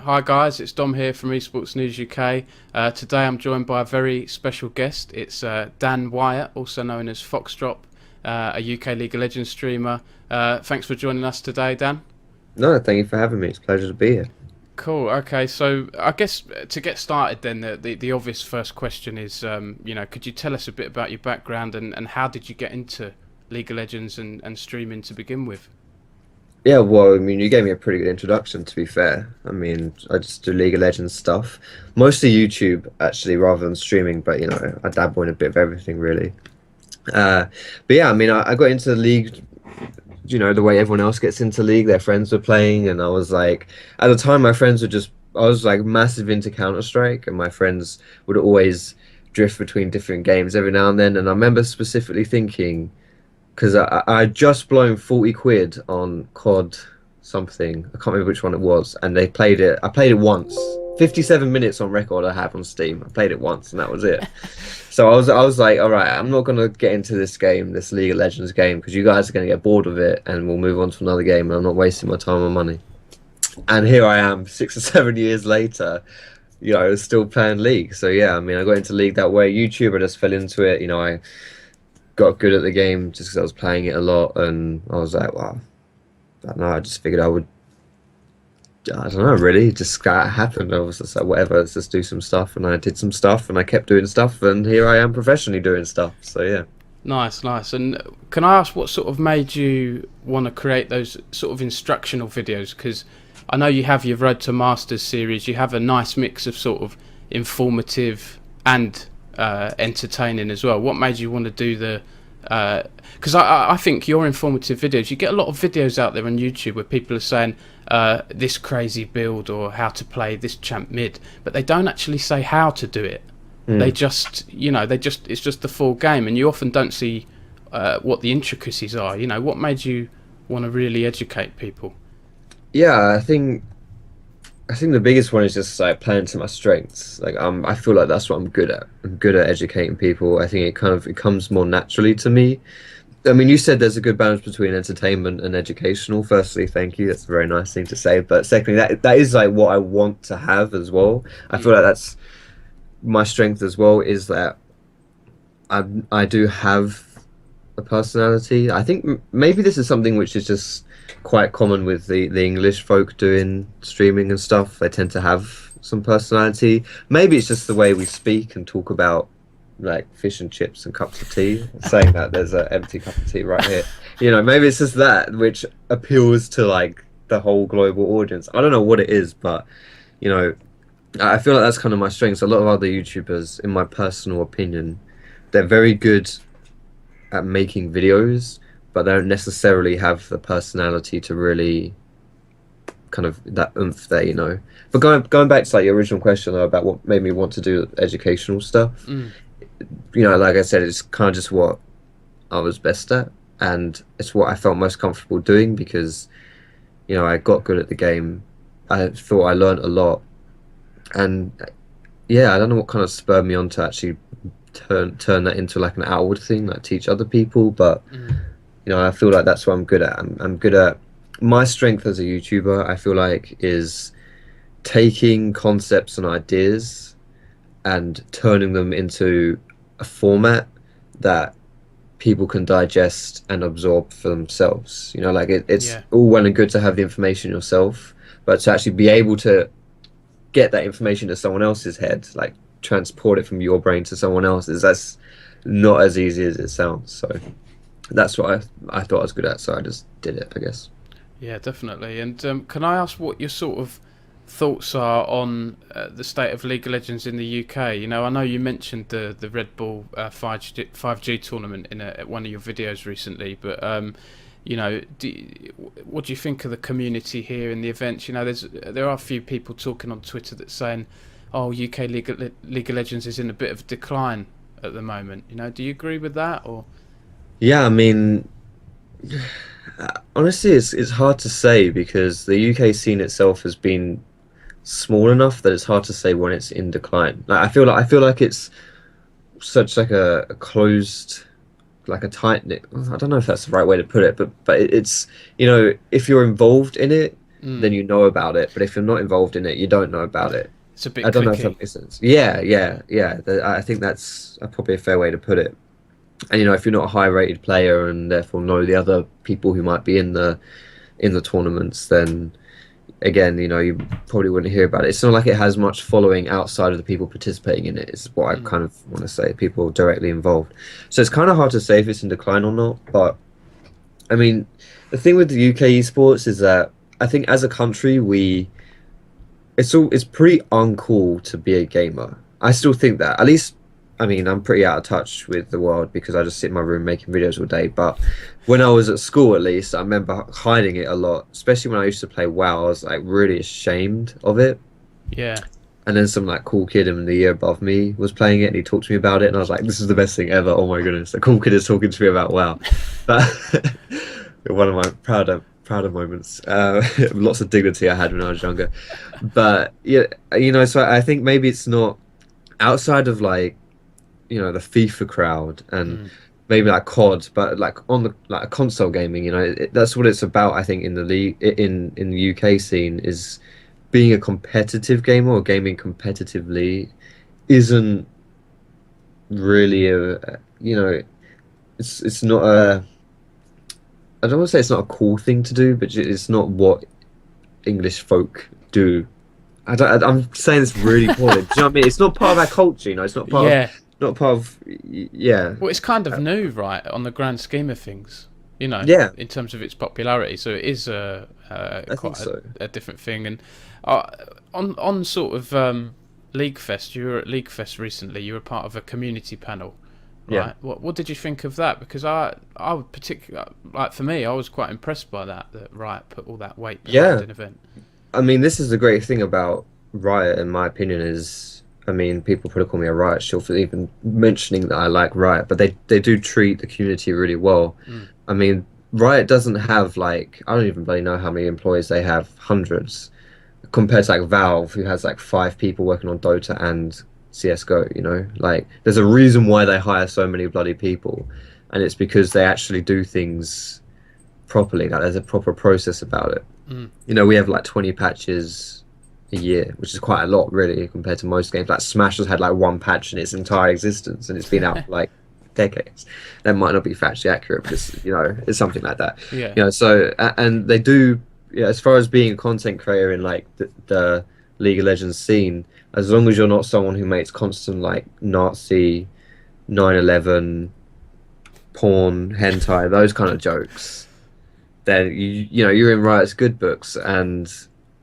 Hi guys, it's Dom here from eSports News UK. Today I'm joined by a very special guest. It's Dan Wyatt, also known as Foxdrop, a UK League of Legends streamer. Thanks for joining us today, Dan. No, thank you for having me. It's a pleasure to be here. Cool. Okay, so I guess to get started, then the obvious first question is, could you tell us a bit about your background and how did you get into League of Legends and streaming to begin with? Yeah, well, I mean, you gave me a pretty good introduction, to be fair. I mean, I just do League of Legends stuff, mostly YouTube, actually, rather than streaming, but, I dabble in a bit of everything, really. Uh, but yeah, I mean, I got into the League, the way everyone else gets into League, their friends were playing, and I was like, at the time, my friends were just, I was like massive into Counter-Strike, and my friends would always drift between different games every now and then, and I remember specifically thinking, because I just blown 40 quid on COD something. I can't remember which one it was. And they played it. I played it once. 57 minutes on record I have on Steam. I played it once and that was it. So I was like, all right, I'm not going to get into this game, this League of Legends game, because you guys are going to get bored of it and we'll move on to another game and I'm not wasting my time and money. And here I am 6 or 7 years later, still playing League. So yeah, I mean, I got into League that way. YouTube, I just fell into it. I got good at the game just because I was playing it a lot, and I was like, wow, I don't know. I just figured I would. I don't know, really. Just that happened. I was just like, whatever, let's just do some stuff, and I did some stuff, and I kept doing stuff, and here I am professionally doing stuff. So yeah. Nice, nice. And can I ask what sort of made you want to create those sort of instructional videos? Because I know you have your Road to Masters series. You have a nice mix of sort of informative and entertaining as well. What made you want to do the? Because I think your informative videos. You get a lot of videos out there on YouTube where people are saying this crazy build or how to play this champ mid, but they don't actually say how to do it. They Mm. just, it's just the full game, and you often don't see what the intricacies are. What made you want to really educate people? Yeah, I think the biggest one is just like playing to my strengths. Like I feel like that's what I'm good at. I'm good at educating people. I think it comes more naturally to me. I mean, you said there's a good balance between entertainment and educational. Firstly, thank you. That's a very nice thing to say. But secondly, that is like what I want to have as well. I feel Mm. like that's my strength as well, is that I do have a personality. I think maybe this is something which is just quite common with the English folk doing streaming and stuff. They tend to have some personality. Maybe it's just the way we speak and talk about like fish and chips and cups of tea. Saying that, there's an empty cup of tea right here. Maybe it's just that which appeals to like the whole global audience. I don't know what it is, but you know, I feel like that's kind of my strengths. A lot of other YouTubers, in my personal opinion, they're very good at making videos, but they don't necessarily have the personality to really kind of that oomph there. But going back to like your original question though, about what made me want to do educational stuff, Mm. like I said, it's kind of just what I was best at, and it's what I felt most comfortable doing because I got good at the game. I thought I learned a lot, and yeah, I don't know what kind of spurred me on to actually turn that into like an outward thing, like teach other people, but Mm. I feel like that's what I'm good at. I'm good at my strength as a YouTuber, I feel like, is taking concepts and ideas and turning them into a format that people can digest and absorb for themselves. Like it's Yeah. all well and good to have the information yourself, but to actually be able to get that information to someone else's head, like transport it from your brain to someone else's, that's not as easy as it sounds. So that's what I thought I was good at, so I just did it, I guess. Yeah, definitely. And can I ask what your sort of thoughts are on the state of League of Legends in the UK? I know you mentioned the Red Bull 5G tournament in one of your videos recently, but what do you think of the community here in the events? There are a few people talking on Twitter that's saying, "Oh, UK League of Legends is in a bit of decline at the moment." Do you agree with that or? Yeah, I mean, honestly, it's hard to say because the UK scene itself has been small enough that it's hard to say when it's in decline. Like I feel like it's such like a closed, like a tight knit. I don't know if that's the right way to put it, but it's if you're involved in it, then you know about it. But if you're not involved in it, you don't know about it. It's a bit I don't know if clicky. that makes sense. Yeah, yeah, yeah. I think that's probably a fair way to put it. And if you're not a high-rated player and therefore know the other people who might be in the tournaments, then again, you probably wouldn't hear about it. It's not like it has much following outside of the people participating in it. Is what I kind of want to say. People directly involved. So it's kind of hard to say if it's in decline or not. But I mean, the thing with the UK esports is that I think as a country it's pretty uncool to be a gamer. I still think that. At least, I mean, I'm pretty out of touch with the world because I just sit in my room making videos all day. But when I was at school, at least, I remember hiding it a lot. Especially when I used to play WoW, I was like really ashamed of it. Yeah. And then some like cool kid in the year above me was playing it, and he talked to me about it, and I was like, "This is the best thing ever! Oh my goodness, the cool kid is talking to me about WoW." But one of my prouder moments. Lots of dignity I had when I was younger. But yeah, so I think maybe it's not outside of like the FIFA crowd and maybe like COD, but like on the like console gaming, that's what it's about. I think in the league in the UK scene is being a competitive gamer or gaming competitively isn't really it's not a I don't want to say it's not a cool thing to do, but it's not what English folk do. I'm saying this really poorly. Do you know what I mean? It's not part of our culture, It's not part Yeah. of, not part of, yeah. Well, it's kind of new, right, on the grand scheme of things, Yeah, in terms of its popularity. So it is I think quite so. a different thing. And on sort of League Fest, you were at League Fest recently. You were part of a community panel, Yeah. right? What did you think of that? Because I would particularly, like for me, I was quite impressed by that Riot put all that weight behind Yeah. an event. I mean, this is the great thing about Riot, in my opinion, is, I mean, people probably call me a Riot shill for even mentioning that I like Riot, but they do treat the community really well. I mean, Riot doesn't have like, I don't even really know how many employees they have, hundreds, compared to like Valve, who has like 5 people working on Dota and CS:GO. Like there's a reason why they hire so many bloody people, and it's because they actually do things properly. Like there's a proper process about it. We have like 20 patches a year, which is quite a lot really compared to most games. Like Smash has had like 1 patch in its entire existence, and it's been out for like decades. That might not be factually accurate, but it's something like that. Yeah. So and they do. Yeah, as far as being a content creator in like the League of Legends scene, as long as you're not someone who makes constant like Nazi, 9/11, porn, hentai, those kind of jokes, then you're in Riot's good books, and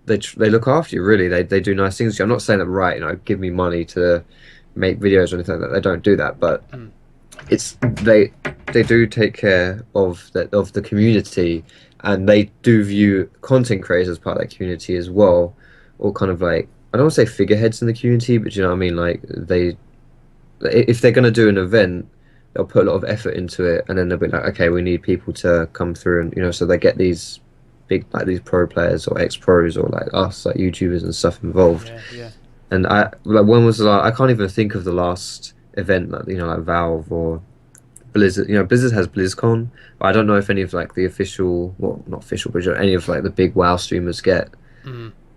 they look after you. Really, they do nice things to you. I'm not saying that Riot, give me money to make videos or anything like that. They don't do that, but it's they do take care of the community, and they do view content creators as part of that community as well, or kind of like, I don't want to say figureheads in the community, but you know what I mean. Like if they're going to do an event, they'll put a lot of effort into it, and then they'll be like, okay, we need people to come through, and so they get these big like these pro players or ex pros or like us, like YouTubers and stuff involved. Yeah. And when was the last, I can't even think of the last event like like Valve or Blizzard. Blizzard has BlizzCon, but I don't know if any of like the official, well, not official, but any of like the big WoW streamers get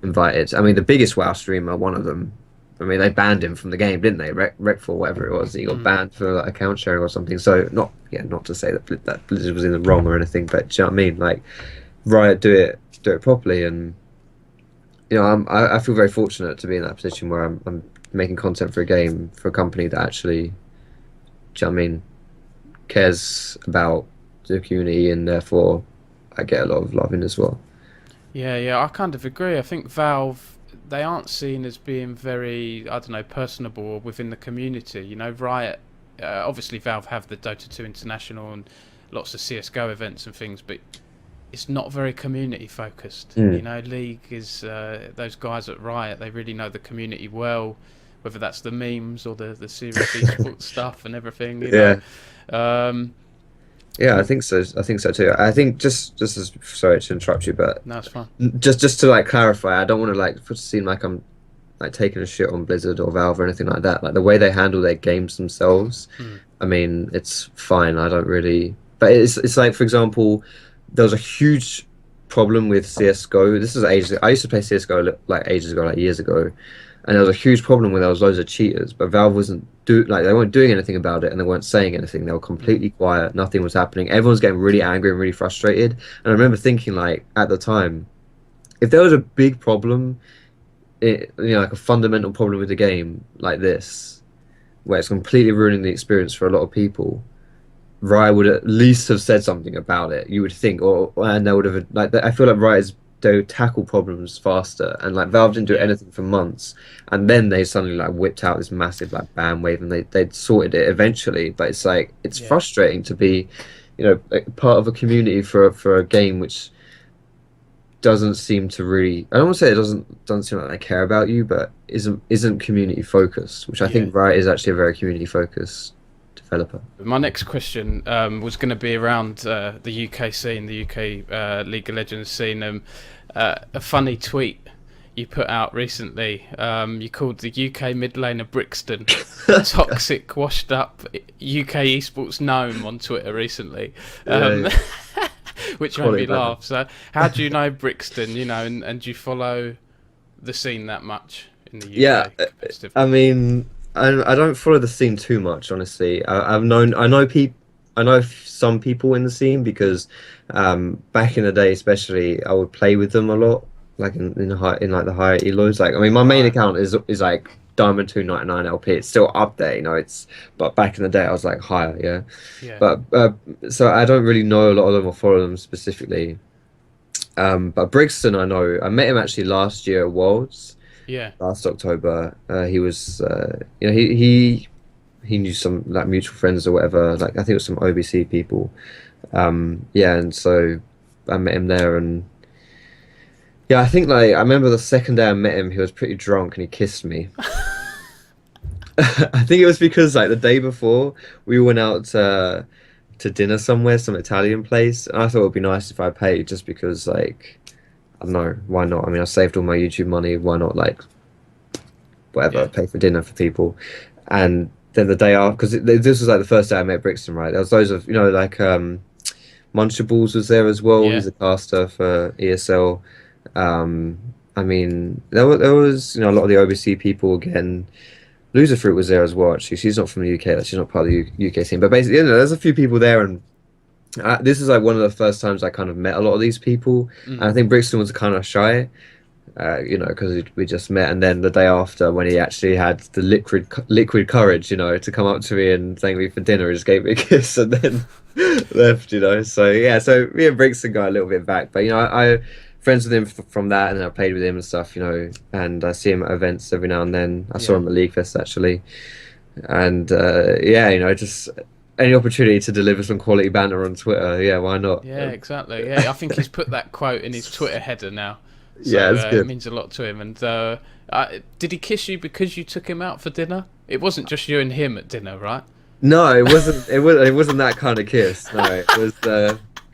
invited. I mean, the biggest WoW streamer, one of them, I mean, they banned him from the game, didn't they? Recfor, whatever it was, he got banned for like, account sharing or something. So not to say that Blizzard was in the wrong or anything, but do you know what I mean? Like Riot do it properly, and I feel very fortunate to be in that position where I'm making content for a game for a company that actually, do you know what I mean, cares about the community, and therefore I get a lot of love in as well. Yeah, I kind of agree. I think Valve, they aren't seen as being very, I don't know, personable within the community. Riot, obviously Valve have the Dota 2 International and lots of CSGO events and things, but it's not very community focused. League is, those guys at Riot, they really know the community well, whether that's the memes or the serious eSports stuff and everything. Yeah, I think so. I think so too. I think just as, sorry to interrupt you, but no, it's fine. Just to like clarify, I don't want to like seem like I'm like taking a shit on Blizzard or Valve or anything like that. Like the way they handle their games themselves, I mean, it's fine. I don't really, but it's like, for example, there was a huge problem with CS:GO. This is ages. I used to play CS:GO like ages ago, like years ago, and there was a huge problem where there was loads of cheaters, but Valve wasn't they weren't doing anything about it, and they weren't saying anything. They were completely quiet. Nothing was happening. Everyone's getting really angry and really frustrated. And I remember thinking, like at the time, if there was a big problem, like a fundamental problem with the game like this, where it's completely ruining the experience for a lot of people, Riot would at least have said something about it. You would think, and they would have like. I feel like they would tackle problems faster, and like Valve didn't do anything for months, and then they suddenly like whipped out this massive like ban wave, and they'd sorted it eventually. But it's like it's frustrating to be, part of a community for a game which doesn't seem to really. I don't want to say it doesn't seem like they care about you, but isn't community focused, which I think Riot is actually a very community focused developer. My next question was going to be around the UK scene, the UK League of Legends scene. A funny tweet you put out recently. You called the UK mid laner Brixton a toxic, washed up UK eSports gnome on Twitter recently. Which made me laugh. So, how do you know Brixton? And do you follow the scene that much in the UK? Yeah, I mean, I don't follow the scene too much, honestly. I know some people in the scene because back in the day, especially, I would play with them a lot, like in like the higher elos. Like, I mean, my main account is like Diamond 299 LP. It's still up there, but back in the day I was like higher, yeah. But so I don't really know a lot of them or follow them specifically. But Brixton, I know. I met him actually last year at Worlds. Yeah. Last October. He was he knew some like mutual friends or whatever. Like I think it was some OBC people. And so I met him there, and yeah, I think like I remember the second day I met him, he was pretty drunk and he kissed me. I think it was because like the day before we went out to dinner somewhere, some Italian place, and I thought it would be nice if I paid, just because like I don't know, why not? I mean, I saved all my YouTube money, why not like whatever, pay for dinner for people. And then the day after, because this was like the first day I met Brixton, right? There was loads of like Munchables was there as well. He's a caster for ESL. I mean, there was a lot of the OBC people again. Loser Fruit was there as well. Actually, she's not from the UK. She's not part of the UK scene. But basically, there's a few people there, and this is like one of the first times I kind of met a lot of these people. And I think Brixton was kind of shy, because we just met. And then the day after, when he actually had the liquid courage, to come up to me and thank me for dinner, he just gave me a kiss and then left. So yeah, so me and Brixton got a little bit back, but I friends with him from that, and I played with him and stuff, and I see him at events every now and then. I saw him at League Fest actually, and just any opportunity to deliver some quality banter on Twitter, why not? Yeah, exactly. Yeah, I think he's put that quote in his Twitter header now. So, yeah, it's good. It means a lot to him. And did he kiss you because you took him out for dinner? It wasn't just you and him at dinner, right? No, it wasn't. It wasn't that kind of kiss. No, it was.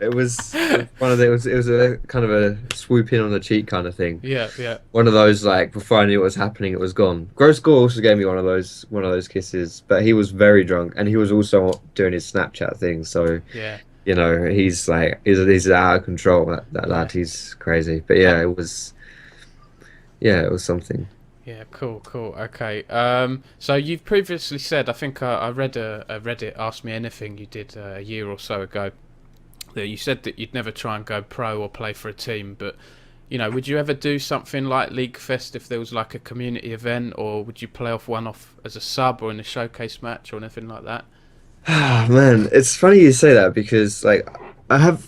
It was one of the. It was a kind of a swoop in on the cheek kind of thing. Yeah. One of those, like, before I knew what was happening, it was gone. Gross Gore also gave me one of those kisses, but he was very drunk, and he was also doing his Snapchat thing. So yeah, he's like he's out of control. That lad, he's crazy. But yeah, it was something. Yeah, cool. Okay. So you've previously said, I think I read a Reddit Ask Me Anything you did a year or so ago, that you said that you'd never try and go pro or play for a team, but would you ever do something like League Fest if there was like a community event, or would you play one off as a sub or in a showcase match or anything like that? Man, it's funny you say that, because like I have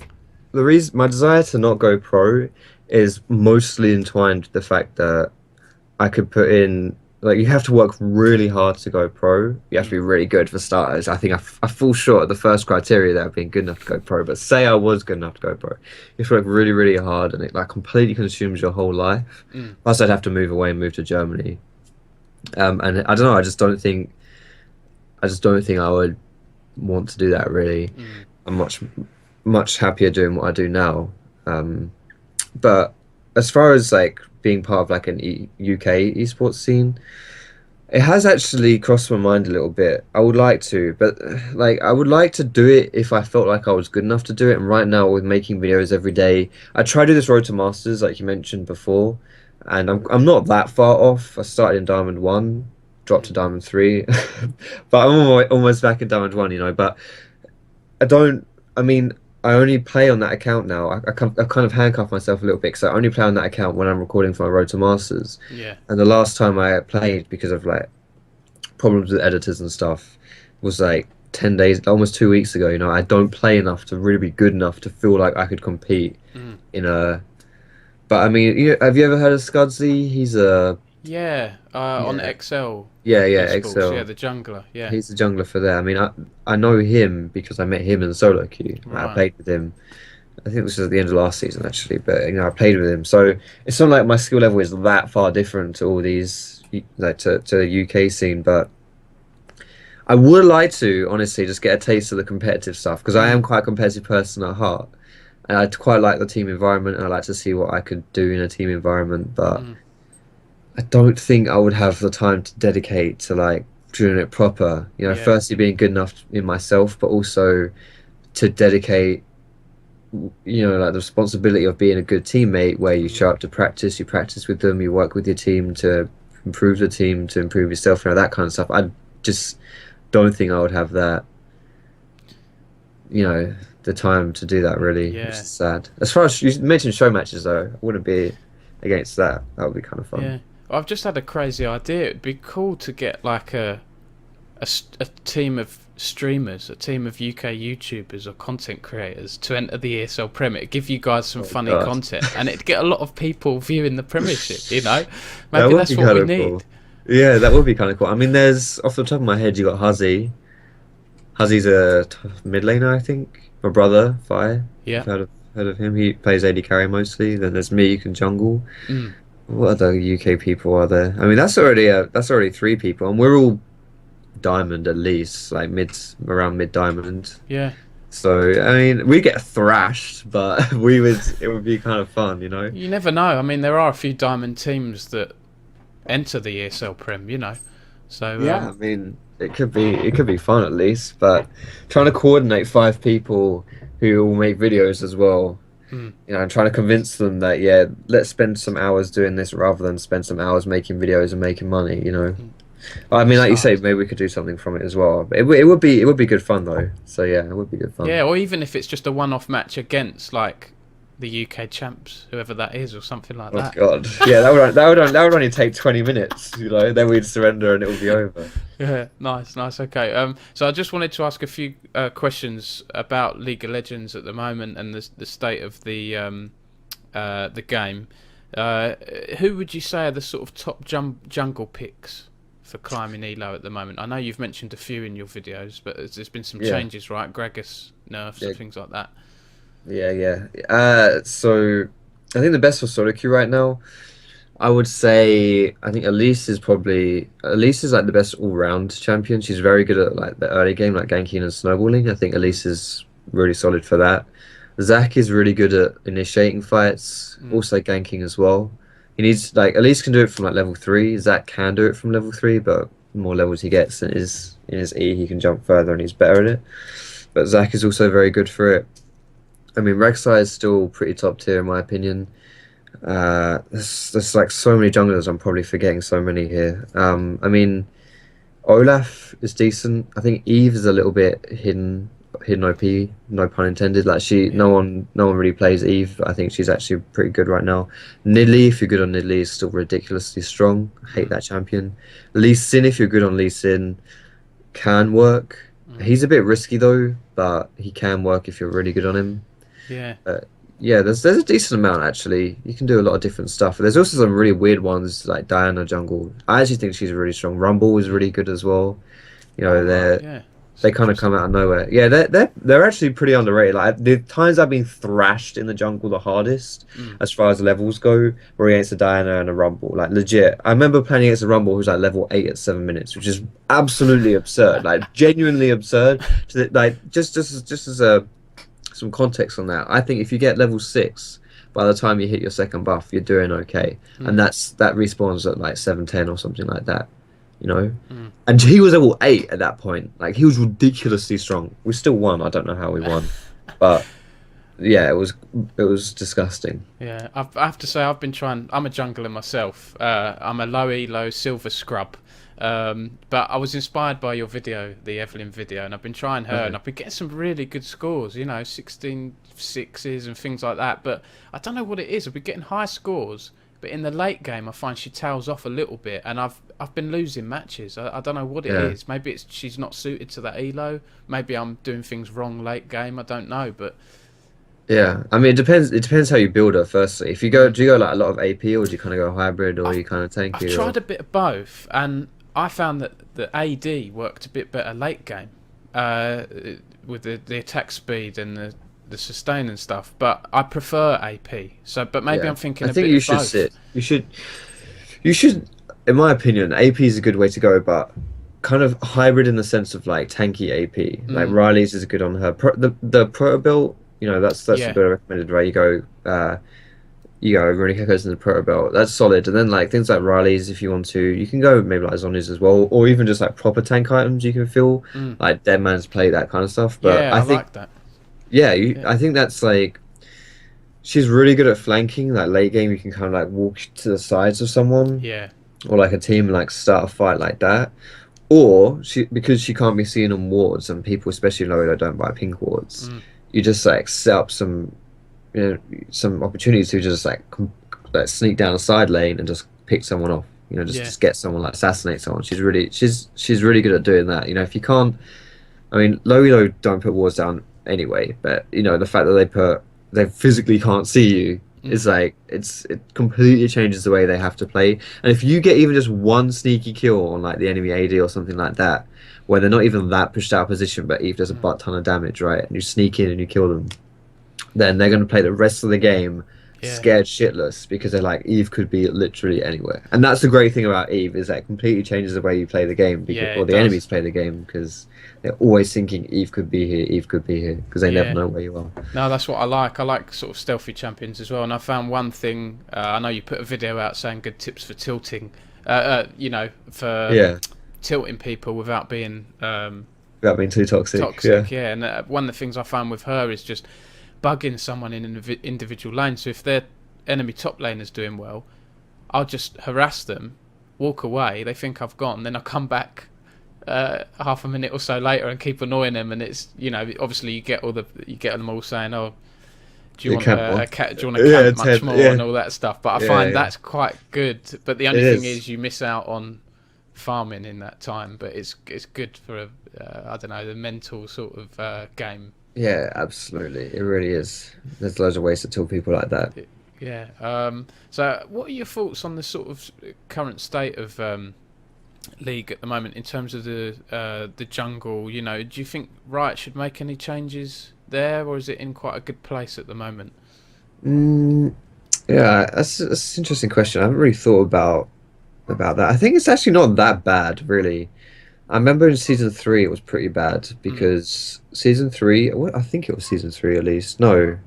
the reason my desire to not go pro is mostly entwined with the fact that I could put in, like, you have to work really hard to go pro. You have to be really good for starters. I think I fall short of the first criteria there of being good enough to go pro. But say I was good enough to go pro, you have to work really, really hard, and it like completely consumes your whole life. Plus, I'd have to move away and move to Germany. And I don't know. I just don't think I would want to do that really. I'm much happier doing what I do now. But as far as like being part of like an UK esports scene, It has actually crossed my mind a little bit. I would like to, but like I would like to do it if I felt like I was good enough to do it. And right now, with making videos every day, I try to do this road to masters, like you mentioned before, and I'm not that far off. I started in Diamond 1, dropped to Diamond 3, but I'm almost back in Diamond 1, you know. But I don't. I mean, I only play on that account now. I kind of handcuff myself a little bit because I only play on that account when I'm recording for my road to masters. Yeah. And the last time I played because of like problems with editors and stuff was like 10 days, almost 2 weeks ago. You know, I don't play enough to really be good enough to feel like I could compete in a. But I mean, have you ever heard of Scudsy? He's a Yeah, on XL yeah, eSports, XL. yeah, the jungler, yeah. He's the jungler for there. I mean, I know him because I met him in solo queue. Like, I Right. played with him. I think this was at the end of last season actually, but you know, I played with him. So it's not like my skill level is that far different to all these like to the UK scene, but I would like to honestly just get a taste of the competitive stuff because I am quite a competitive person at heart. And I quite like the team environment and I like to see what I could do in a team environment, but I don't think I would have the time to dedicate to like doing it proper. You know, Yeah. firstly being good enough in myself, but also to dedicate, you know, like the responsibility of being a good teammate where you show up to practice, you practice with them, you work with your team to improve the team, to improve yourself, you know, that kind of stuff. I just don't think I would have that, you know, the time to do that really, which Yeah. is sad. As far as you mentioned show matches though, I wouldn't be against that. That would be kind of fun. Yeah. I've just had a crazy idea. It'd be cool to get like a team of streamers, a team of UK YouTubers or content creators to enter the ESL Premier. It'd give you guys some funny God. content, and it'd get a lot of people viewing the Premiership. You know, That maybe would that's be what we kind of need. cool. Yeah, that would be kind of cool. I mean, there's off the top of my head, you got Huzzy. Huzzy's a mid laner, I think. My brother, Fire. Yeah. I've heard of him. He plays AD carry mostly. Then there's me, you can jungle. What other UK people are there? I mean, that's already three people, and we're all diamond at least, like around mid diamond. Yeah. So I mean, we get thrashed, but it would be kind of fun, you know. You never know. I mean, there are a few diamond teams that enter the ESL Prem. You know, so Yeah, I mean, it could be fun at least, but trying to coordinate five people who all make videos as well, you know, and trying to convince them that yeah, let's spend some hours doing this rather than spend some hours making videos and making money, you know. I mean, like you say, maybe we could do something from it as well. But it would be good fun though. So yeah, it would be good fun. Yeah, or even if it's just a one-off match against like the UK champs, whoever that is, or something like that. Oh God, yeah, that would only take 20 minutes, you know. Then we'd surrender and it would be over. Yeah, nice. Okay. So I just wanted to ask a few questions about League of Legends at the moment and the state of the game. Who would you say are the sort of top jungle picks for climbing elo at the moment? I know you've mentioned a few in your videos, but there's been some changes, right? Gragas nerfs and things like that. Yeah. So I think the best for solo queue right now, I would say I think Elise is like the best all-round champion. She's very good at like the early game, like ganking and snowballing. I think Elise is really solid for that. Zach is really good at initiating fights, also ganking as well. He needs like Elise can do it from like level 3. Zach can do it from level 3, but the more levels he gets in his E, he can jump further and he's better at it. But Zach is also very good for it. I mean, Rek'Sai is still pretty top tier in my opinion. There's like so many junglers. I'm probably forgetting so many here. I mean, Olaf is decent. I think Eve is a little bit hidden OP. No pun intended. Like no one really plays Eve. But I think she's actually pretty good right now. Nidalee, if you're good on Nidalee, is still ridiculously strong. I hate that champion. Lee Sin, if you're good on Lee Sin, can work. He's a bit risky though, but he can work if you're really good on him. Yeah. Yeah, there's a decent amount actually. You can do a lot of different stuff. There's also some really weird ones like Diana jungle. I actually think she's really strong. Rumble is really good as well. You know, they kind of come out of nowhere. Yeah, they're actually pretty underrated. Like the times I've been thrashed in the jungle the hardest, as far as levels go, were against a Diana and a Rumble. Like legit, I remember playing against a Rumble who's like level 8 at 7 minutes, which is absolutely absurd. Like genuinely absurd. Like just as some context on that, I think if you get level 6 by the time you hit your second buff, you're doing okay, and that respawns at like 710 or something like that. you know. And he was level 8 at that point. Like, he was ridiculously strong. We still won. I don't know how we won, but yeah, it was disgusting. Yeah, I have to say I've been trying. I'm a jungler myself. I'm a low elo silver scrub. But I was inspired by your video, the Evelynn video, and I've been trying her, and I've been getting some really good scores. 16 sixes and things like that. But I don't know what it is. I've been getting high scores, but in the late game, I find she tails off a little bit, and I've been losing matches. I don't know what it is. Maybe it's she's not suited to that elo. Maybe I'm doing things wrong late game. I don't know, but. Yeah, I mean, it depends. It depends how you build her. Firstly, if you go, do you go like a lot of AP, or do you kind of go hybrid, or you kind of tanky? I've tried a bit of both, and I found that the AD worked a bit better late game, with the attack speed and the sustain and stuff. But I prefer AP. So, but maybe I'm thinking. I think you should sit. You should. In my opinion, AP is a good way to go, but kind of hybrid in the sense of like tanky AP. Like Riley's is good on her. The Proto build. That's the bit I recommended, right? You go Running Echoes in the Proto Belt. That's solid. And then like things like Riley's, if you want to, you can go maybe like Zoni's as well, or even just like proper tank items you can feel, like Dead Man's Play, that kind of stuff. But yeah, I think like that. Yeah, I think that's like she's really good at flanking. Like late game, you can kind of like walk to the sides of someone, or like a team like start a fight like that. Or because she can't be seen on wards, and people, especially low, don't buy pink wards. You just like set up some opportunities to just like sneak down a side lane and just pick someone off. Just get someone, like assassinate someone. She's really good at doing that. If you can't, I mean, low don't put wards down anyway. But the fact that they physically can't see you is like it completely changes the way they have to play. And if you get even just one sneaky kill on like the enemy AD or something like that, where they're not even that pushed out of position, but Eve does a butt ton of damage, right? And you sneak in and you kill them, then they're going to play the rest of the game scared shitless, because they're like, Eve could be literally anywhere. And that's the great thing about Eve, is that it completely changes the way you play the game, or the enemies play the game, because they're always thinking Eve could be here, Eve could be here, because they never know where you are. No, that's what I like. I like sort of stealthy champions as well. And I found one thing, I know you put a video out saying good tips for tilting, tilting people without being too toxic. And one of the things I found with her is just bugging someone in an individual lane. So if their enemy top lane is doing well, I'll just harass them, walk away, they think I've gone, then I'll come back half a minute or so later and keep annoying them. And it's obviously you get them all saying, oh, do you want to camp much more and all that stuff. But I find that's quite good. But the only thing is you miss out on farming in that time, but it's good for I don't know, the mental sort of game. Yeah, absolutely, it really is. There's loads of ways to tell people like that. So what are your thoughts on the sort of current state of League at the moment in terms of the jungle? Do you think Riot should make any changes there, or is it in quite a good place at the moment? Yeah, that's an interesting question. I haven't really thought about that. I think it's actually not that bad, really. I remember in season 3 it was pretty bad, because season 3, I think it was season 3 at least. No,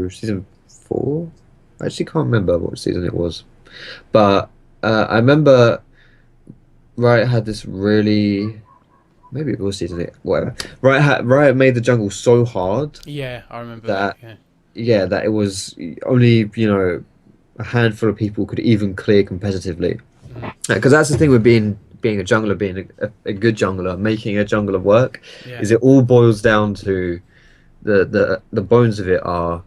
season 4. I actually can't remember what season it was, but I remember Riot had this really, maybe it was season 8, whatever. Riot made the jungle so hard. Yeah, I remember that. That it was only a handful of people could even clear competitively. Because that's the thing with being a jungler, being a good jungler, making a jungler work, is it all boils down to the bones of it are,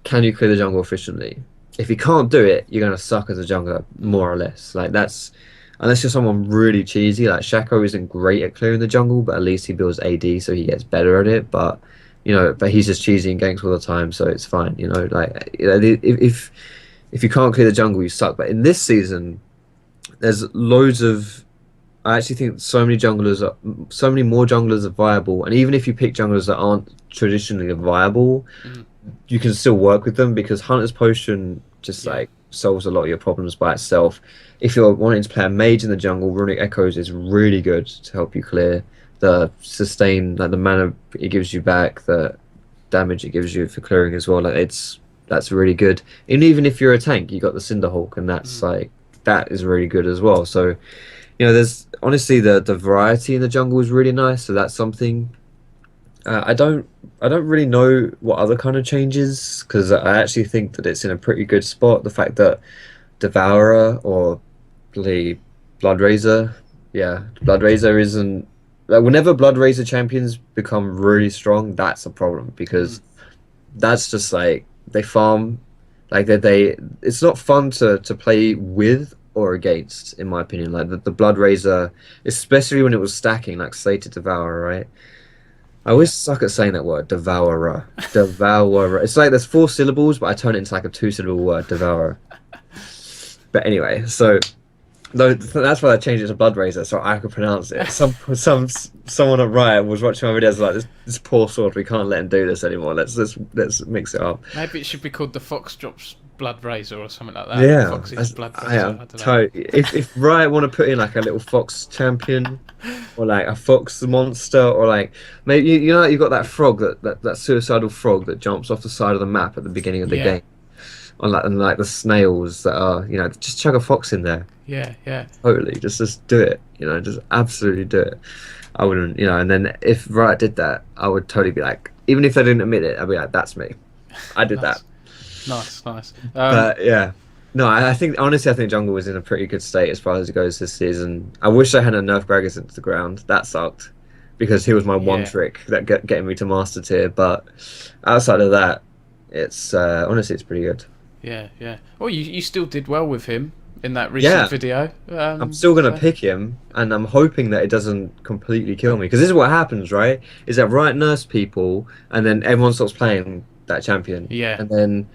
can you clear the jungle efficiently? If you can't do it, you're gonna suck as a jungler, more or less. Like, that's, unless you're someone really cheesy. Like Sacco isn't great at clearing the jungle, but at least he builds AD, so he gets better at it. But but he's just cheesy in ganks all the time, so it's fine. If you can't clear the jungle, you suck. But in this season, there's loads of, I actually think so many more junglers are viable, and even if you pick junglers that aren't traditionally viable, you can still work with them, because Hunter's Potion just like solves a lot of your problems by itself. If you're wanting to play a mage in the jungle, Runic Echoes is really good to help you clear the sustain, like the mana it gives you back, the damage it gives you for clearing as well. Like that's really good. And even if you're a tank, you got the Cinderhulk, and that's like, that is really good as well. So there's honestly the variety in the jungle is really nice, so that's something. I don't really know what other kind of changes because I actually think that it's in a pretty good spot. The fact that Devourer or the Bloodraiser, yeah, Bloodraiser isn't like whenever Bloodraiser champions become really strong, that's a problem because that's just like they farm like they it's not fun to play with or against, in my opinion. Like the Bloodraiser, especially when it was stacking, like Slated Devourer, right? I Yeah. always suck at saying that word, devourer. Devourer. It's like there's four syllables, but I turn it into like a two-syllable word, devourer. But anyway, so that's why I changed it to Bloodraiser so I could pronounce it. Someone at Riot was watching my videos like this poor sword. We can't let him do this anymore. Let's mix it up. Maybe it should be called the Foxdrop's Blood Razor or something like that. Yeah, Fox's Blood Razor. I I am don't know. totally. If Riot want to put in like a little fox champion, or like a fox monster, or like maybe you've got that frog that suicidal frog that jumps off the side of the map at the beginning of the Yeah. game, and like the snails that are just chuck a fox in there. Yeah, yeah. Totally, just do it. Just absolutely do it. I wouldn't, and then if Riot did that, I would totally be like, even if they didn't admit it, I'd be like, that's me. I did Nice. that. Nice. But yeah, no, I think honestly, I think Jungle was in a pretty good state as far as it goes this season. I wish I hadn't nerfed Gragas into the ground. That sucked because he was my one Yeah. trick that getting me to master tier. But outside of that, it's honestly it's pretty good. Yeah. Well, you still did well with him in that recent video. I'm still gonna pick him, and I'm hoping that it doesn't completely kill me because this is what happens, right? Is that Riot nerfs people, and then everyone stops playing that champion. Yeah. And then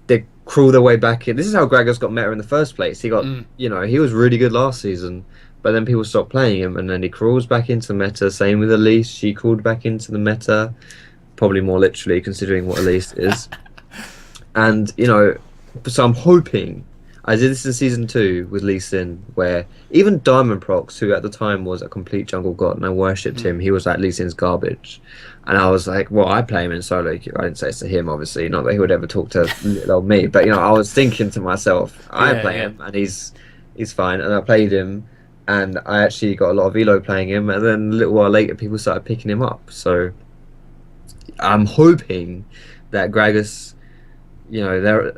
they crawl their way back in. This is how Gragas got meta in the first place. He got, he was really good last season, but then people stopped playing him, and then he crawls back into the meta. Same with Elise. She crawled back into the meta, probably more literally considering what Elise is. And so I'm hoping. I did this in season 2 with Lee Sin, where even Diamond Prox, who at the time was a complete jungle god, and I worshipped him, he was like Lee Sin's garbage. And I was like, well, I play him in solo queue. I didn't say it's to him, obviously, not that he would ever talk to little old me, but I was thinking to myself, I play him, and he's fine. And I played him, and I actually got a lot of elo playing him, and then a little while later, people started picking him up. So I'm hoping that Gragas, there.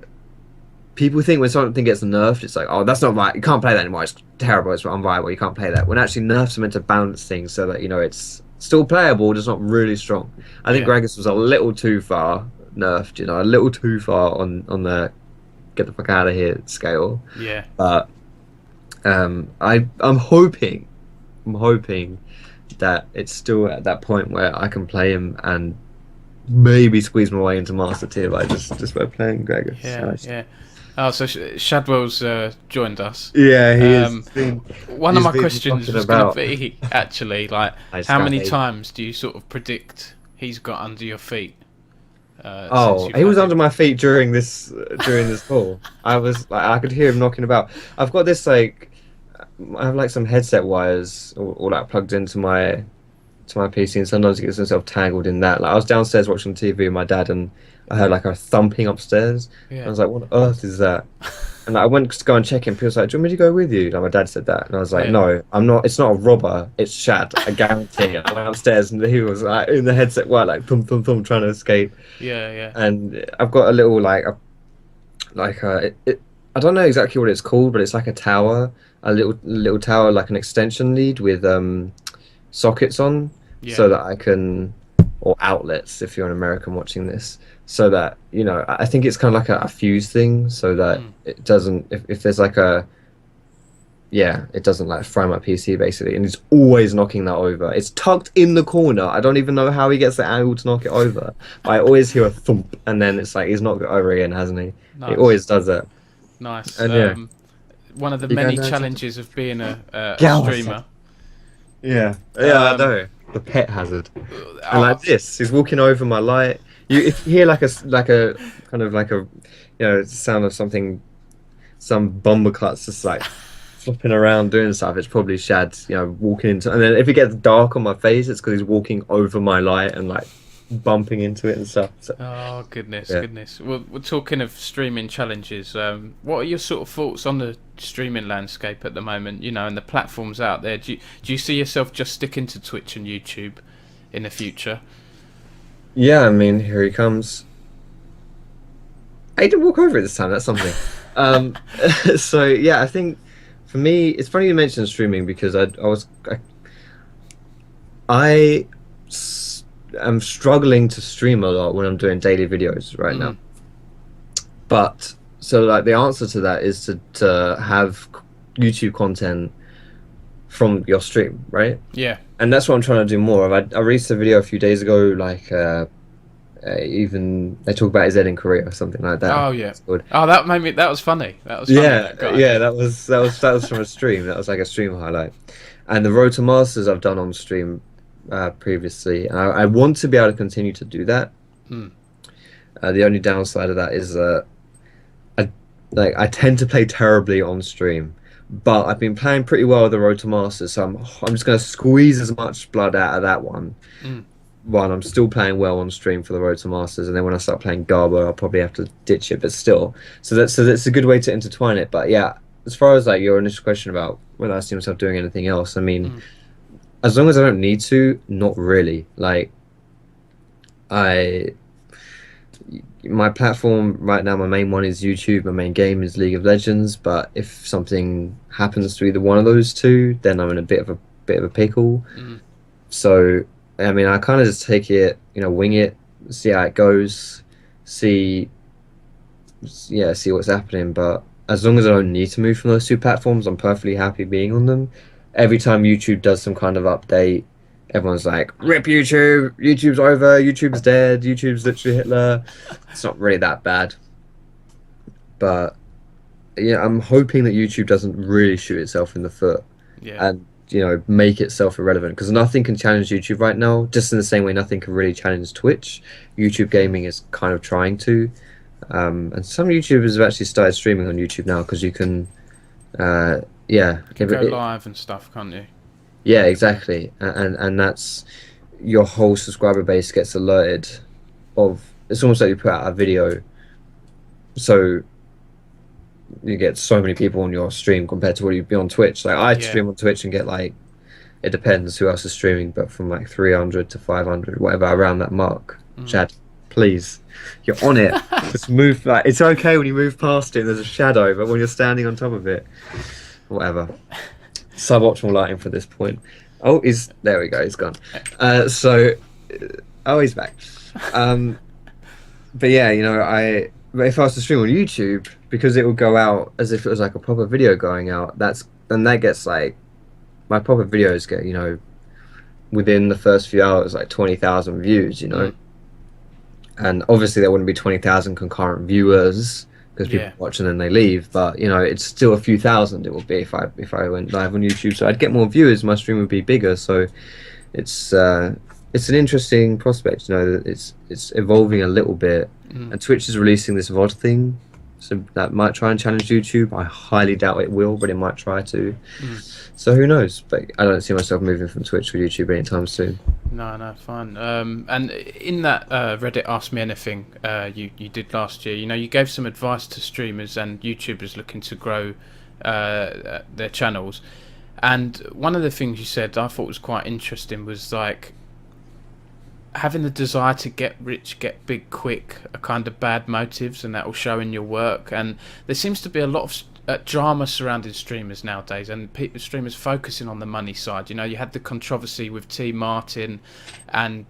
People think when something gets nerfed, it's like, oh, that's not right. You can't play that anymore. It's terrible. It's unviable. You can't play that. When actually nerfs are meant to balance things so that it's still playable, just not really strong. I think Gragas was a little too far nerfed. A little too far on the get the fuck out of here scale. Yeah. But I'm hoping that it's still at that point where I can play him and maybe squeeze my way into master tier by just by playing Gragas. Yeah. Oh, so Shadwell's joined us. Yeah, he is. One of my questions was going to be actually like, how many times do you sort of predict he's got under your feet? He was under my feet during this call. I was like, I could hear him knocking about. I've got this like, I have like some headset wires all like plugged into my PC, and sometimes he gets himself tangled in that. Like I was downstairs watching TV with my dad, and I heard like a thumping upstairs. I was like, what on earth is that? And I went to go and check him. People was like, do you want me to go with you? Like my dad said that, and I was like, no, I'm not. It's not a robber. It's Shad. I guarantee. I went upstairs, and he was like in the headset wire, like thump thump thump, trying to escape. Yeah. And I've got a little I don't know exactly what it's called, but it's like a tower, a little tower, like an extension lead with sockets on, so that I can, or outlets if you're an American watching this, so that I think it's kind of like a fuse thing, so that it doesn't, if there's like it doesn't like fry my PC basically, and he's always knocking that over. It's tucked in the corner. I don't even know how he gets the angle to knock it over. I always hear a thump, and then it's like he's knocked it over again, hasn't he? Nice. He always does that. Nice. And one of the many challenges of being a streamer. Yeah, I know. The pet hazard. And like this, he's walking over my light. If you hear like a kind of like a sound of something, some bomber cuts just like flopping around doing stuff, it's probably Shad, walking into. And then if it gets dark on my face, it's because he's walking over my light and like bumping into it and stuff. So, Oh goodness, yeah. goodness. Well, we're talking of streaming challenges. What are your sort of thoughts on the streaming landscape at the moment? You know, and the platforms out there. Do you see yourself just sticking to Twitch and YouTube in the future? Yeah, I mean, here he comes. I didn't walk over it this time. That's something. Um, so yeah, I think for me, it's funny you mentioned streaming because I am struggling to stream a lot when I'm doing daily videos right now. Mm, But so like the answer to that is to have YouTube content from your stream, right? yeah. And that's what I'm trying to do more of. I released a video a few days ago, like even they talk about his head in Korea or something like that. Oh yeah. It's good. Oh, that made me. That was funny. That was funny. Yeah, That guy. yeah, that was from a stream. That was like a stream highlight. And the Road to Masters I've done on stream previously. And I want to be able to continue to do that. Mm, The only downside of that is I I tend to play terribly on stream, but I've been playing pretty well with the Road to Masters, so I'm just gonna squeeze as much blood out of that one. mm. While I'm still playing well on stream for the Road to Masters, and then when I start playing Garbo, I'll probably have to ditch it, but still. So that's a good way to intertwine it. But yeah, as far as like your initial question about whether I see myself doing anything else, I mean, Mm. as long as I don't need to, not really. Like I my platform right now, my main one is YouTube. My main game is League of Legends. But if something happens to either one of those two, then I'm in a bit of a pickle. Mm. So I mean, I kind of just take it, wing it, see how it goes, see, yeah, see what's happening. But as long as I don't need to move from those two platforms, I'm perfectly happy being on them. Every time YouTube does some kind of update, everyone's like, "Rip YouTube! YouTube's over! YouTube's dead! YouTube's literally Hitler." It's not really that bad, but yeah, I'm hoping that YouTube doesn't really shoot itself in the foot Yeah. and make itself irrelevant, because nothing can challenge YouTube right now, just in the same way nothing can really challenge Twitch. YouTube gaming is kind of trying to, and some YouTubers have actually started streaming on YouTube now because you can yeah, You can go live and stuff, can't you? yeah, exactly. And that's your whole subscriber base gets alerted of, it's almost like you put out a video, so you get so many people on your stream compared to what you'd be on Twitch. Like I Yeah. stream on Twitch and get like, it depends who else is streaming, but from like 300 to 500, whatever, around that mark. Chad, please, you're on it. Just move. Like it's okay when you move past it and there's a shadow, but when you're standing on top of it, whatever. Suboptimal lighting for this point. Oh, there we go. He's gone. Oh, he's back. But yeah, but if I was to stream on YouTube, because it would go out as if it was like a proper video going out, then that gets like, my proper videos get, within the first few hours, like 20,000 views, and obviously there wouldn't be 20,000 concurrent viewers because people watch and then they leave, but it's still a few thousand it would be if I went live on YouTube, so I'd get more viewers, my stream would be bigger, so it's an interesting prospect, that it's evolving a little bit, and Twitch is releasing this VOD thing, so that might try and challenge YouTube. I highly doubt it will, but it might try to. So who knows? But I don't see myself moving from Twitch to YouTube anytime soon. No, fine. And in that Reddit Ask Me Anything you did last year, you gave some advice to streamers and YouTubers looking to grow their channels. And one of the things you said I thought was quite interesting was like, having the desire to get rich, get big quick are kind of bad motives, and that will show in your work. And there seems to be a lot of drama surrounding streamers nowadays, and streamers focusing on the money side. You had the controversy with T Martin and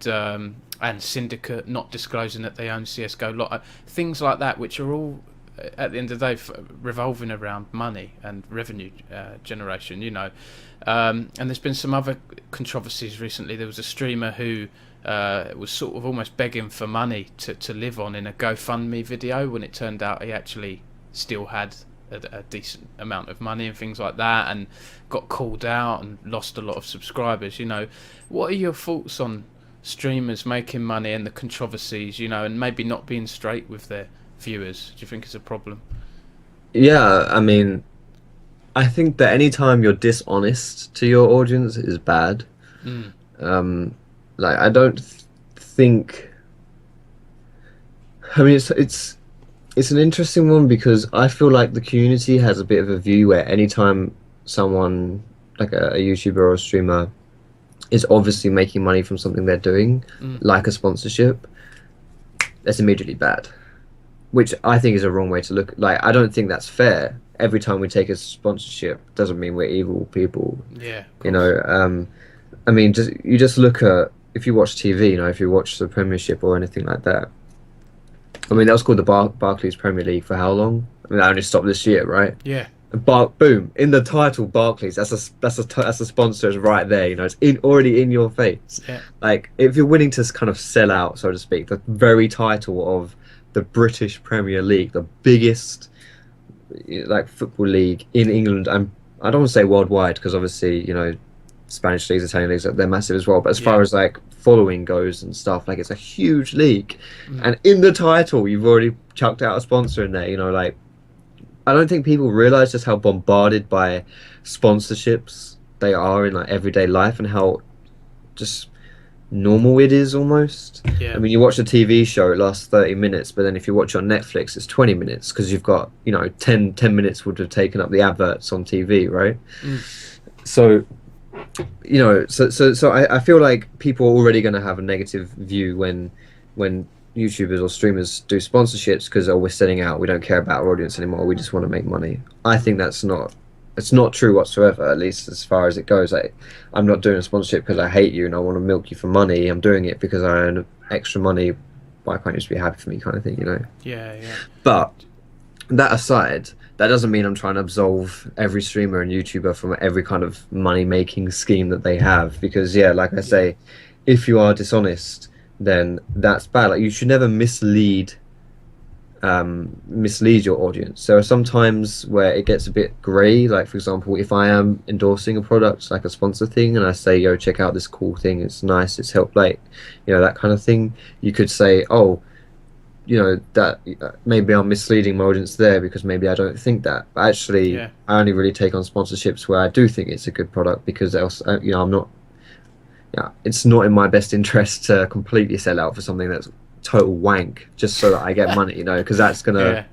Syndicate not disclosing that they own CS:GO, things like that, which are all at the end of the day revolving around money and revenue generation. And there's been some other controversies recently. There was a streamer who was sort of almost begging for money to live on in a GoFundMe video, when it turned out he actually still had a decent amount of money and things like that, and got called out and lost a lot of subscribers. What are your thoughts on streamers making money and the controversies, and maybe not being straight with their viewers? Do you think it's a problem? Yeah, I mean, I think that anytime you're dishonest to your audience is bad. Like I don't think I mean, it's an interesting one because I feel like the community has a bit of a view where anytime someone like a YouTuber or a streamer is obviously making money from something they're doing, like a sponsorship, that's immediately bad, which I think is a wrong way to look. Like, I don't think that's fair. Every time we take a sponsorship doesn't mean we're evil people. Yeah, you know. I mean, just look at, if you watch TV, you know, if you watch the Premiership or anything like that. I mean, that was called the Barclays Premier League for how long? I mean, that only stopped this year, right? Yeah. Boom, in the title, Barclays. That's a sponsor, is right there. You know, it's already in your face. Yeah. Like, if you're willing to kind of sell out, so to speak, the very title of the British Premier League, the biggest like football league in England, and I don't want to say worldwide because obviously, you know, Spanish leagues, Italian leagues, they're massive as well. But as far as like following goes and stuff, like, it's a huge league, and in the title, you've already chucked out a sponsor in there. You know, like, I don't think people realize just how bombarded by sponsorships they are in like everyday life and how just normal it is almost. Yeah. I mean, you watch a TV show, it lasts 30 minutes, but then if you watch on Netflix, it's 20 minutes because you've got, you know, 10 minutes would have taken up the adverts on TV, right? So, you know, so I feel like people are already going to have a negative view when YouTubers or streamers do sponsorships because, oh, we're selling out, we don't care about our audience anymore, we just want to make money. I think it's not true whatsoever, at least as far as it goes. Like, I'm not doing a sponsorship because I hate you and I want to milk you for money. I'm doing it because I earn extra money. Why can't you just be happy for me, kind of thing, you know? Yeah. But that aside, that doesn't mean I'm trying to absolve every streamer and YouTuber from every kind of money-making scheme that they have. Because, yeah, like I say, if you are dishonest, then that's bad. Like, you should never mislead your audience. There are some times where it gets a bit grey. Like, for example, if I am endorsing a product, like a sponsor thing, and I say, yo, check out this cool thing, it's nice, it's helped, like, you know, that kind of thing, you could say, oh, you know, that maybe I'm misleading my audience there because maybe I don't think that. But actually, I only really take on sponsorships where I do think it's a good product, because else, you know, I'm not, it's not in my best interest to completely sell out for something that's total wank just so that I get money, you know, because that's gonna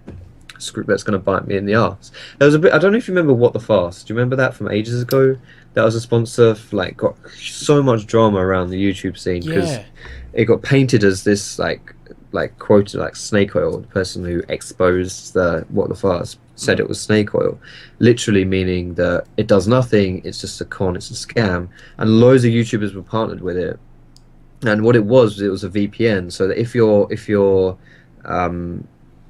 bite me in the arse. There was a bit, I don't know if you remember What the Fast. Do you remember that from ages ago? That was a sponsor for, got so much drama around the YouTube scene because it got painted as this like quoted like snake oil. The person who exposed the What the Fast said it was snake oil, literally meaning that it does nothing, it's just a con, it's a scam, and loads of YouTubers were partnered with it. And what it was a VPN, so that if your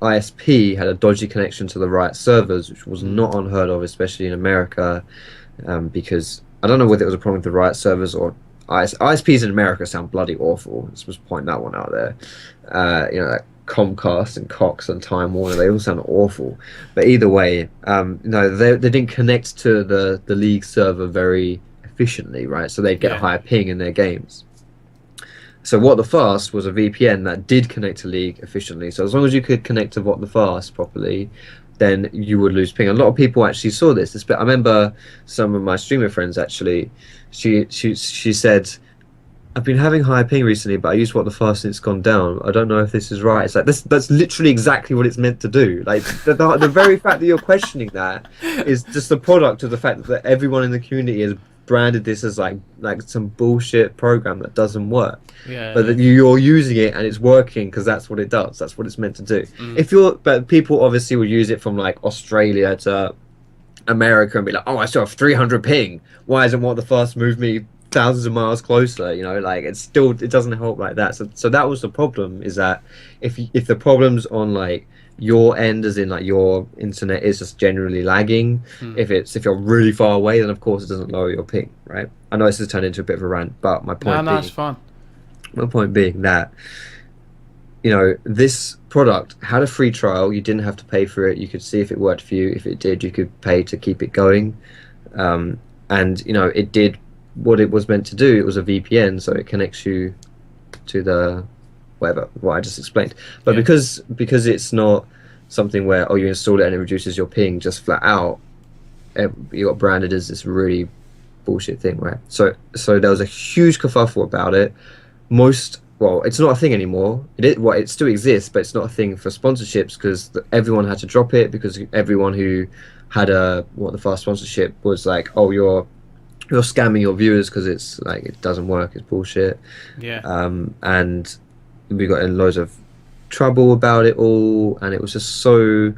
ISP had a dodgy connection to the right servers, which was not unheard of, especially in America, because I don't know whether it was a problem with the right servers or ISPs in America sound bloody awful. Let's just point that one out there. You know, like Comcast and Cox and Time Warner, they all sound awful. But either way, no, they didn't connect to the league server very efficiently, right? So they'd get a higher ping in their games. So What the Fast was a VPN that did connect to League efficiently. So as long as you could connect to What the Fast properly, then you would lose ping. A lot of people actually saw this. I remember some of my streamer friends actually. She said, "I've been having high ping recently, but I used What the Fast and it's gone down. I don't know if this is right." It's like that's literally exactly what it's meant to do. Like the very fact that you're questioning that is just the product of the fact that everyone in the community has branded this as like some bullshit program that doesn't work. But that you're using it and it's working because that's what it does. That's what it's meant to do. But people obviously will use it from like Australia to America and be like, oh, I still have 300 ping. Why isn't What the Fast moved me thousands of miles closer? You know, like it doesn't help like that. So that was the problem, is that if the problem's on like your end, as in like your internet is just generally lagging, if you're really far away, then of course it doesn't lower your ping, right? I know this has turned into a bit of a rant, but my point it's fine. My point being that, you know, this product had a free trial. You didn't have to pay for it. You could see if it worked for you. If it did, you could pay to keep it going. And, you know, it did what it was meant to do. It was a VPN, so it connects you to the whatever, what I just explained. But because it's not something where, oh, you install it and it reduces your ping just flat out, you got branded as this really bullshit thing, right? So there was a huge kerfuffle about it. Most well, it's not a thing anymore. It still exists, but it's not a thing for sponsorships because everyone had to drop it because everyone who had a what the fast sponsorship was like, oh, you're scamming your viewers because it's like it doesn't work, it's bullshit. Yeah. And we got in loads of trouble about it all, and it was just so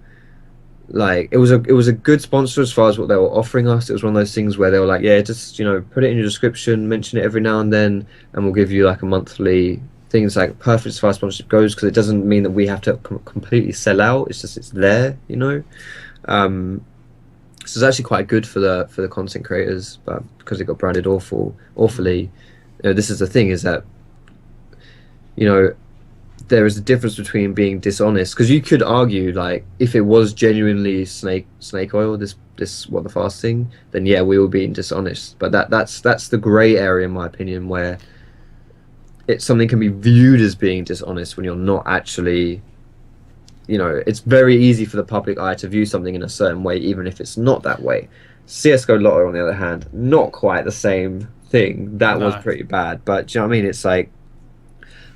like it was a good sponsor as far as what they were offering us. It was one of those things where they were like, yeah, just put it in your description, mention it every now and then, and we'll give you like a monthly thing. It's like perfect as far as sponsorship goes because it doesn't mean that we have to completely sell out. It's just it's there, so it's actually quite good for the content creators, but because it got branded awfully, this is the thing is that there is a difference between being dishonest, because you could argue like if it was genuinely snake oil, this what the fast thing, then yeah, we were being dishonest. But that's the grey area in my opinion, where something can be viewed as being dishonest when you're not actually. It's very easy for the public eye to view something in a certain way, even if it's not that way. CS:GO Lotto, on the other hand, not quite the same thing. That was pretty bad. But do you know what I mean? It's like,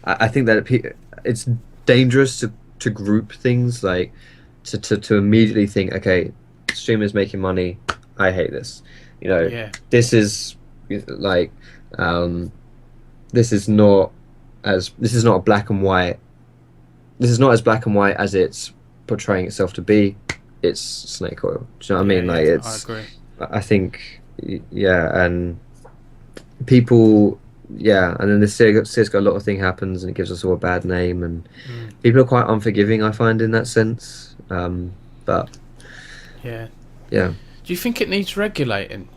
I think that it's dangerous to group things, like to immediately think, okay, streamers making money, I hate this. This is like, this is not a black and white. This is not as black and white as it's portraying itself to be. It's snake oil. Do you know what I mean? Like it's. I agree. I think, yeah, and people, yeah, and then the CS:GO a lot of thing happens, and it gives us all a bad name, and people are quite unforgiving, I find, in that sense. But yeah. Do you think it needs regulating,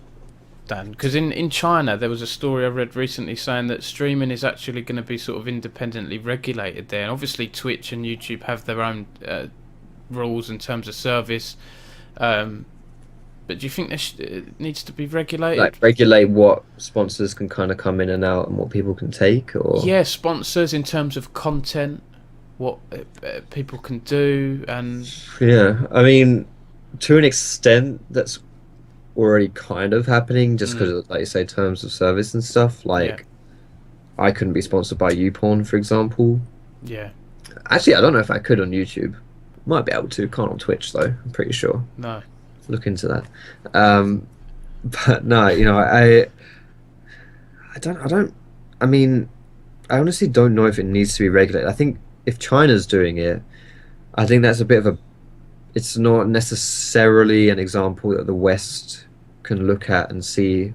Dan? Because in China there was a story I read recently saying that streaming is actually going to be sort of independently regulated there, and obviously Twitch and YouTube have their own rules in terms of service, but do you think it needs to be regulated? Like regulate what sponsors can kind of come in and out and what people can take, or sponsors in terms of content, what people can do, and I mean, to an extent that's already kind of happening, just because of, like you say, terms of service and stuff. Like, I couldn't be sponsored by YouPorn, for example. Actually, I don't know if I could on YouTube. Might be able to. Can't on Twitch though, I'm pretty sure. No. Look into that. But no, I mean, I honestly don't know if it needs to be regulated. I think if China's doing it, I think that's a bit of a. It's not necessarily an example that the West can look at and see,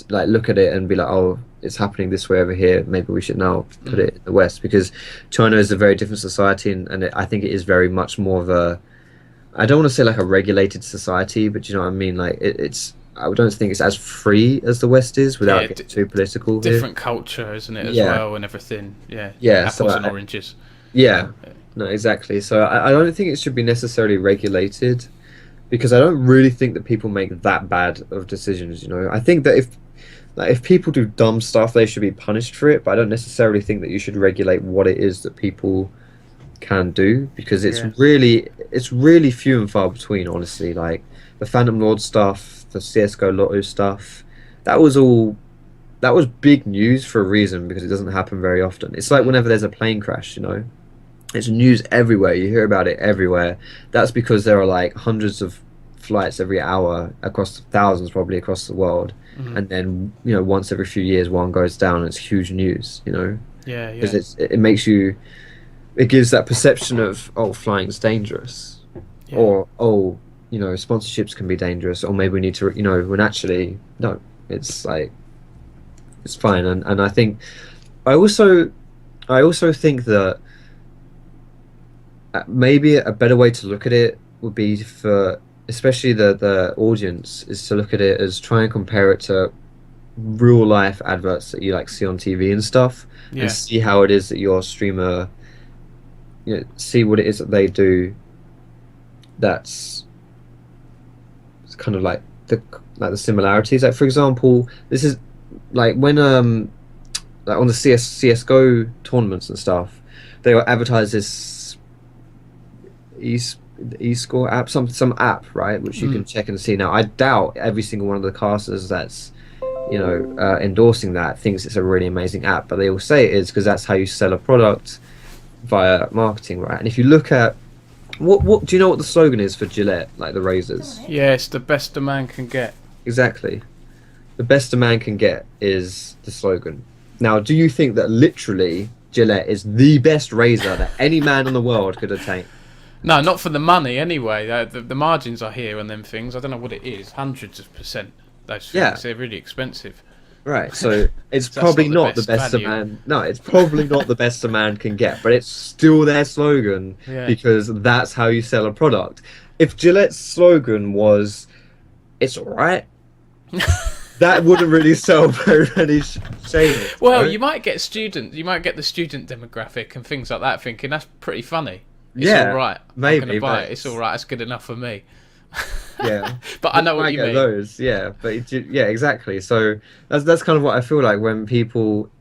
like look at it and be like, oh, it's happening this way over here. Maybe we should now put it in the West, because China is a very different society, and I think it is very much more of a. I don't want to say like a regulated society, but you know what I mean. Like it's. I don't think it's as free as the West is, without getting too political. Different culture, isn't it, as well, and everything. Yeah. Apples and oranges. Yeah. No, exactly. So I don't think it should be necessarily regulated, because I don't really think that people make that bad of decisions. I think that if people do dumb stuff, they should be punished for it. But I don't necessarily think that you should regulate what it is that people can do, because it's really few and far between. Honestly, like the Phantom Lord stuff, the CS:GO Lotto stuff, that was big news for a reason, because it doesn't happen very often. It's like whenever there's a plane crash, it's news everywhere. You hear about it everywhere. That's because there are like hundreds of flights every hour across thousands, probably across the world, and then once every few years one goes down, and it's huge news. Because it makes you. It gives that perception of, oh, flying's dangerous, or oh, sponsorships can be dangerous, or maybe we need to, when actually no, it's like it's fine. And I think I also think that maybe a better way to look at it would be for especially the audience is to look at it as try and compare it to real life adverts that you like see on TV and stuff, and see how it is that your streamer. See what it is that they do. It's kind of like the similarities. Like for example, this is like when like on the CS:GO tournaments and stuff, they will advertise this eScore app, some app, right, which you can check and see. Now I doubt every single one of the casters that's endorsing that thinks it's a really amazing app, but they all say it is because that's how you sell a product via marketing, right? And if you look at what do you know what the slogan is for Gillette, like the razors? Yeah, it's the best a man can get. Exactly. The best a man can get is the slogan. Now, do you think that literally Gillette is the best razor that any man in the world could attain? No, not for the money anyway. The margins are here on them things. I don't know what it is. Hundreds of percent. Those things, Yeah. they're really expensive. Right, so it's So probably that's not the best a value. man. No, it's probably not the best a man can get, but it's still their slogan Yeah. because that's how you sell a product. If Gillette's slogan was "It's alright," that wouldn't really sell very many shavings. Well, right? you might get students. You might get the student demographic and things like that thinking that's pretty funny. It's Yeah, all right. I'm maybe, gonna buy but it. It's all right. It's good enough for me. Yeah, But I know what might you get mean. those, yeah, but yeah, exactly. So that's kind of what I feel like when people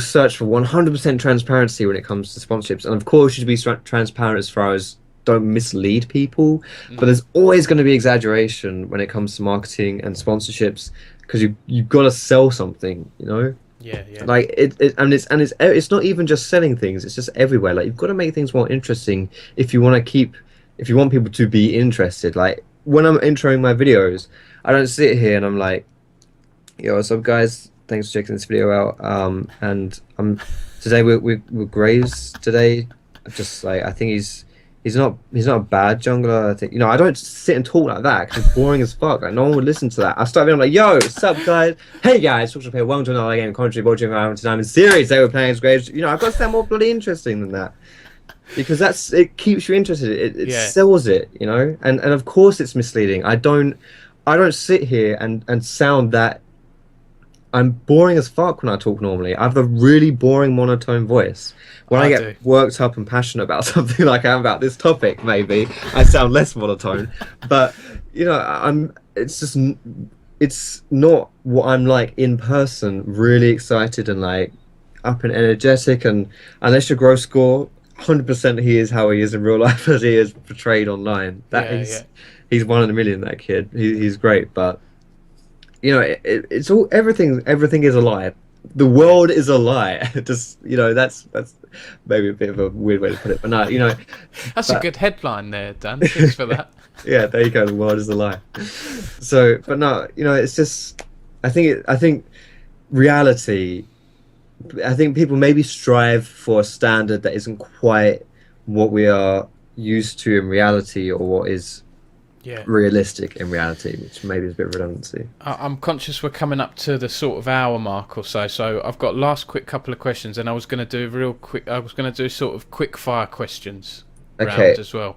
search for 100% transparency when it comes to sponsorships, and of course you should be transparent as far as don't mislead people, but there's always going to be exaggeration when it comes to marketing and sponsorships because you've got to sell something, Yeah, yeah. like it's not even just selling things, it's just everywhere. Like you've got to make things more interesting if you want people to be interested. Like when I'm introing my videos, I don't sit here and I'm like, yo, what's up guys, thanks for checking this video out, and today we're Graves today. Just like, I think he's not a bad jungler. I think, I don't sit and talk like that because it's boring as fuck. Like no one would listen to that. I start being like, yo, what's up guys? Hey guys, Foxdrop here, welcome to another game of country watching around tonight in series. They were playing as Graves. I've got to sound more bloody interesting than that. Because it keeps you interested. It sells it, and of course it's misleading. I don't sit here and sound that I'm boring as fuck when I talk normally. I have a really boring monotone voice. When I get worked up and passionate about something like I am about this topic, maybe I sound less monotone. But it's not what I'm like in person. Really excited and like up and energetic, and unless you grow score. 100% he is how he is in real life as he is portrayed online. He's one in a million, that kid. He's great, but it's all everything is a lie. The world is a lie. Just that's maybe a bit of a weird way to put it, but no, That's a good headline there, Dan. Thanks for that. Yeah, there you go. The world is a lie. So, but no, it's just I think reality. I think people maybe strive for a standard that isn't quite what we are used to in reality, or what is realistic in reality, which maybe is a bit of redundancy. I'm conscious we're coming up to the sort of hour mark or so, so I've got last quick couple of questions, and I was going to do sort of quick fire questions round as well.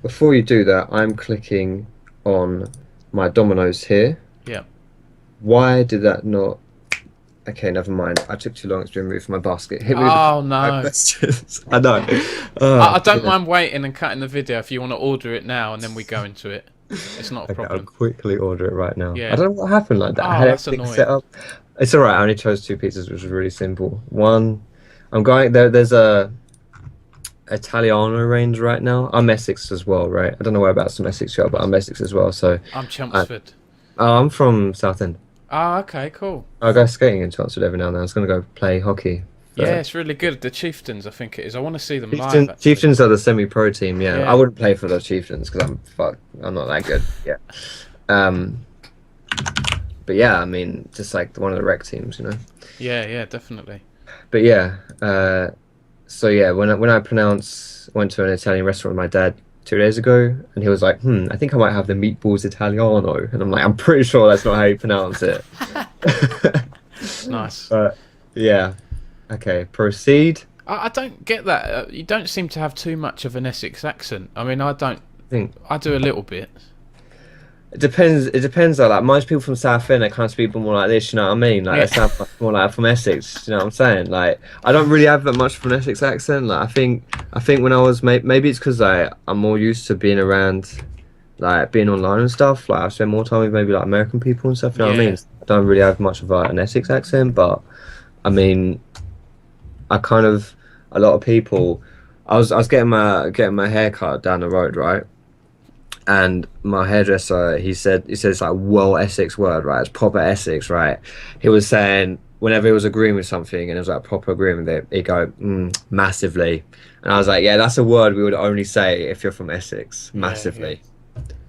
Before you do that, I'm clicking on my dominoes here. Yeah. Why did that not? Okay, never mind. I took too long. It's been removed from my basket. Hit me Oh with no! questions. I know. I don't mind waiting and cutting the video if you want to order it now, and then we go into it. It's not a problem. I'll quickly order it right now. Yeah. I don't know what happened like that. Oh, I had that's everything annoying. set up. It's alright. I only chose 2 pizzas, which was really simple. One, I'm going there. There's a Italiano range right now. I'm Essex as well, right? I don't know whereabouts I'm Essex, but I'm Essex as well. So I'm Chelmsford. I'm from Southend. Ah, okay, cool. I go skating in Chelmsford every now and then. I was going to go play hockey. Yeah, it's really good. The Chieftains, I think it is. I want to see them live. Actually. Chieftains are the semi-pro team. Yeah, I wouldn't play for the Chieftains because I'm not that good. Yeah. But yeah, I mean, just like one of the rec teams, Yeah, definitely. But yeah, so yeah, when I went to an Italian restaurant with my dad 2 days ago, and he was like, I think I might have the meatballs Italiano, and I'm like, I'm pretty sure that's not how you pronounce it. Nice. But yeah, okay, proceed. I don't get that. You don't seem to have too much of an Essex accent. I mean, I do a little bit. It depends though. Like most people from Southend, they kind of speak more like this. You know what I mean? Like they sound more like from Essex. You know what I'm saying? Like I don't really have that much of an Essex accent. Like I think when I was maybe it's because I'm more used to being around, like being online and stuff. Like I spend more time with maybe like American people and stuff. You know what I mean? I don't really have much of an Essex accent, but I mean, a lot of people. I was getting my hair cut down the road, right? And my hairdresser, he says like well Essex word, right? It's proper Essex, right? He was saying whenever he was agreeing with something and it was like proper agreement with it, he'd go massively. And I was like, yeah, that's a word we would only say if you're from Essex, Yeah, yeah. massively.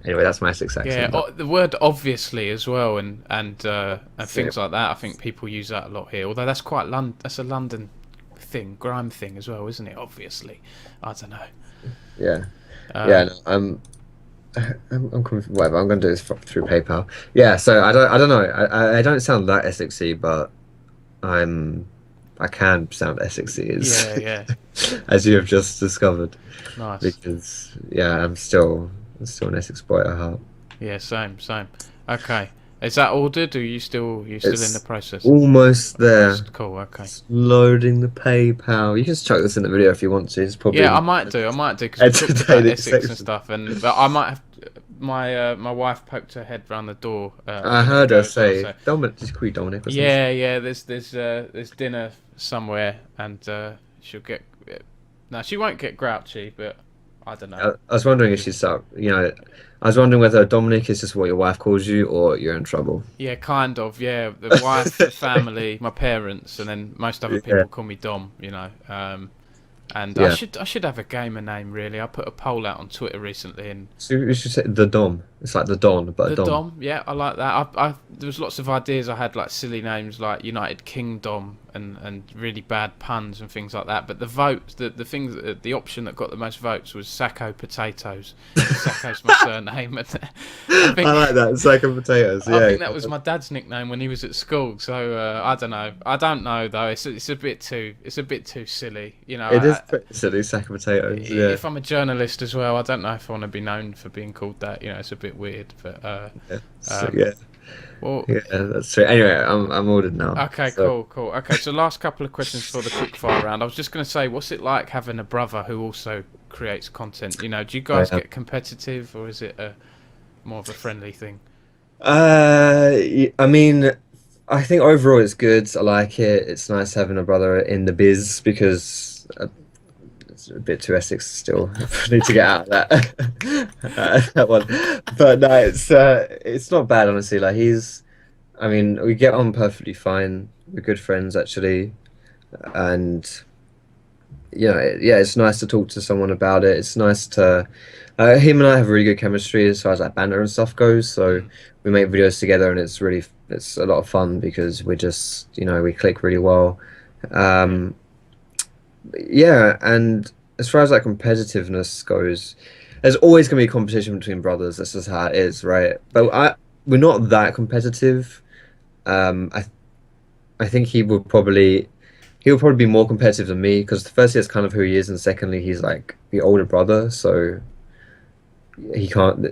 Anyway, that's my Essex Yeah, accent. But the word obviously as well, and so, things like that. I think people use that a lot here. Although that's quite that's a London thing, grime thing as well, isn't it? Obviously, I don't know. yeah, yeah. Um, No, I'm whatever. I'm gonna do this through PayPal. Yeah. So I don't know. I don't sound that Essexy, but I'm I can sound Essexy yeah, as yeah, as you have just discovered. nice. Because yeah, I'm still an Essex boy at heart. Yeah, same, same. Okay, is that ordered? Or are you still in the It's process? almost there. Almost. Cool. Okay. It's loading the PayPal. You can just chuck this in the video if you want to. It's probably Yeah, I might do. I might do because we talked about entertaining Essex and section. stuff, and but I might have my wife poked her head round the door a I minute heard ago her as well. say So Dominic, just call you Dominic or something. yeah, yeah. There's dinner somewhere, and she'll get. No, she won't get grouchy, but I don't know. I was wondering if she's up. I was wondering whether Dominic is just what your wife calls you or you're in trouble. Yeah, kind of. Yeah, the wife, the family, my parents, and then most other Yeah, people call me Dom. And I yeah. should have a gamer name really. I put a poll out on Twitter recently, and So you should say the Dom. It's like the Don, but a the Dom. Dom, yeah, I like that. I there was lots of ideas. I had like silly names like United Kingdom and really bad puns and things like that. But the votes, the things, the option that got the most votes was Sacco Potatoes. Sacco's my surname, and I think I like that. Sack of potatoes. I Yeah. think that was my dad's nickname when he was at school. So I don't know. I don't know though. It's a bit too silly. It is pretty silly, sack of potatoes. Yeah. If I'm a journalist as well, I don't know if I want to be known for being called that. It's a bit weird. But Yeah. So, um, yeah. well, Yeah, that's true. Anyway, I'm ordered now. okay, So, cool. Okay, so last couple of questions for the quickfire round. I was just going to say, what's it like having a brother who also creates content? Do you guys uh, get competitive, or is it more of a friendly thing? I mean, I think overall it's good. I like it. It's nice having a brother in the biz because it's a bit too Essex still. I need to get out of that that one. But no, it's not bad honestly. Like I mean, we get on perfectly fine. We're good friends actually, and yeah, it's nice to talk to someone about it. It's nice to him and I have really good chemistry as far as like banter and stuff goes. So Mm, we make videos together, and it's a lot of fun because we just we click really well. yeah, Um, yeah, and as far as like competitiveness goes, there's always gonna be competition between brothers. That's just how it is, right? But yeah, we're not that competitive. I think he'll probably be more competitive than me because firstly that's kind of who he is, and secondly he's like the older brother, so he can't.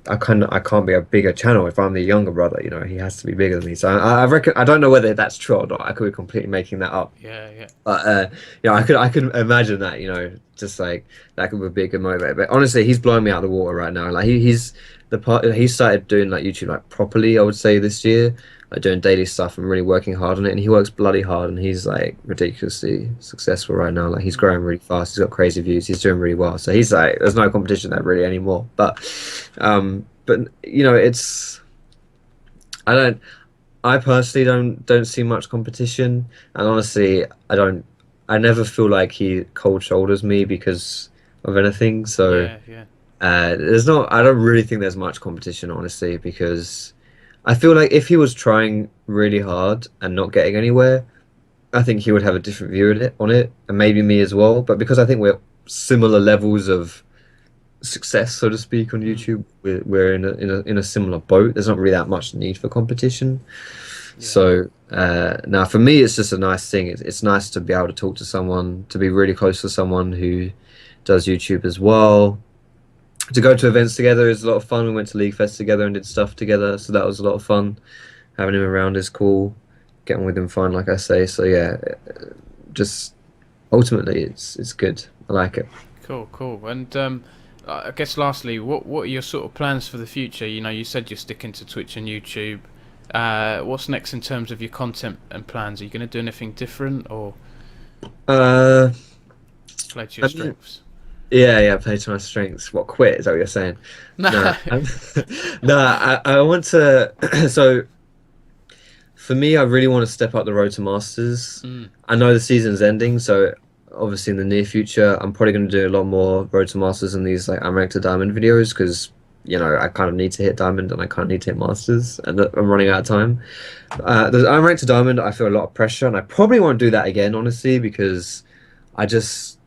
I can't be a bigger channel if I'm the younger brother. He has to be bigger than me. So I reckon I don't know whether that's true or not. I could be completely making that up. yeah, yeah. But I could imagine that. Just like that could be a good motivator. But honestly, he's blowing me out of the water right now. Like he started doing like YouTube like properly. I would say this year, like doing daily stuff and really working hard on it. And he works bloody hard. And he's like ridiculously successful right now. Like he's Mm, growing really fast. He's got crazy views. He's doing really well. So he's like, there's no competition there really anymore. But it's I don't. I personally don't see much competition, and honestly, I never feel like he cold shoulders me because of anything. So yeah, yeah, there's not. I don't really think there's much competition, honestly, because I feel like if he was trying really hard and not getting anywhere, I think he would have a different view on it, and maybe me as well. But because I think we're similar levels of success, so to speak, on mm, YouTube, we're in a similar boat. There's not really that much need for competition. yeah, So now for me, it's just a nice thing. It's nice to be able to talk to someone, to be really close to someone who does YouTube as well. To go to events together is a lot of fun. We went to League Fest together and did stuff together, so that was a lot of fun. Having him around is cool. Getting with him fun, like I say. So yeah, just ultimately, it's good. I like it. cool. And I guess lastly, what are your sort of plans for the future? You said you're sticking to Twitch and YouTube. What's next in terms of your content and plans? Are you going to do anything different or Uh, play to your I mean, strengths? Yeah, play to my strengths. What, quit? Is that what you're saying? No. No, no. I want to. So for me, I really want to step up the road to Masters. Mm, I know the season's ending, so obviously in the near future, I'm probably going to do a lot more road to Masters and these like Unranked to Diamond videos because I kind of need to hit Diamond and I kind of need to hit Masters, and I'm running out of time. The Unranked to Diamond, I feel a lot of pressure, and I probably won't do that again, honestly, because I just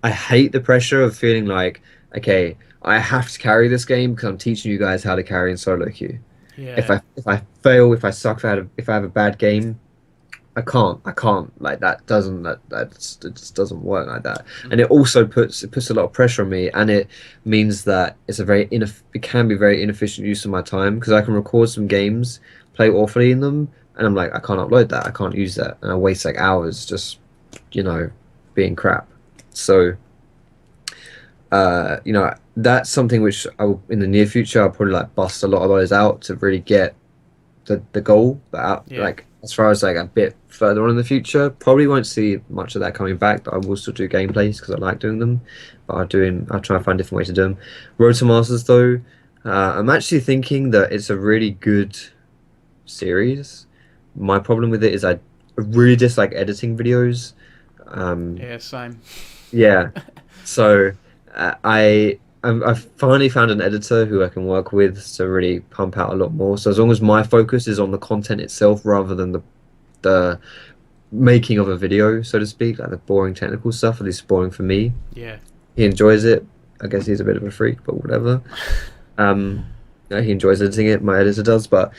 I hate the pressure of feeling like, okay, I have to carry this game because I'm teaching you guys how to carry in solo queue. If yeah. I fail, if I suck, if I have a bad game, I can't like it just doesn't work like that. And Mm, it puts a lot of pressure on me, and it means that it can be very inefficient use of my time because I can record some games, play awfully in them, and I'm like I can't upload that, I can't use that, and I waste like hours just you know being crap. So that's something which in the near future I'll probably like bust a lot of those out to really get the goal, but yeah. like as far as like a bit further on in the future, probably won't see much of that coming back. But I will still do gameplays because I like doing them. But I'll try and find different ways to do them. Road to Masters though, I'm actually thinking that it's a really good series. My problem with it is I really dislike editing videos. Um, Yeah, same. yeah, so I've finally found an editor who I can work with to really pump out a lot more. So as long as my focus is on the content itself rather than the making of a video, so to speak, like the boring technical stuff, at least boring for me. Yeah. He enjoys it. I guess he's a bit of a freak, but whatever. Um, he enjoys editing it. My editor does, but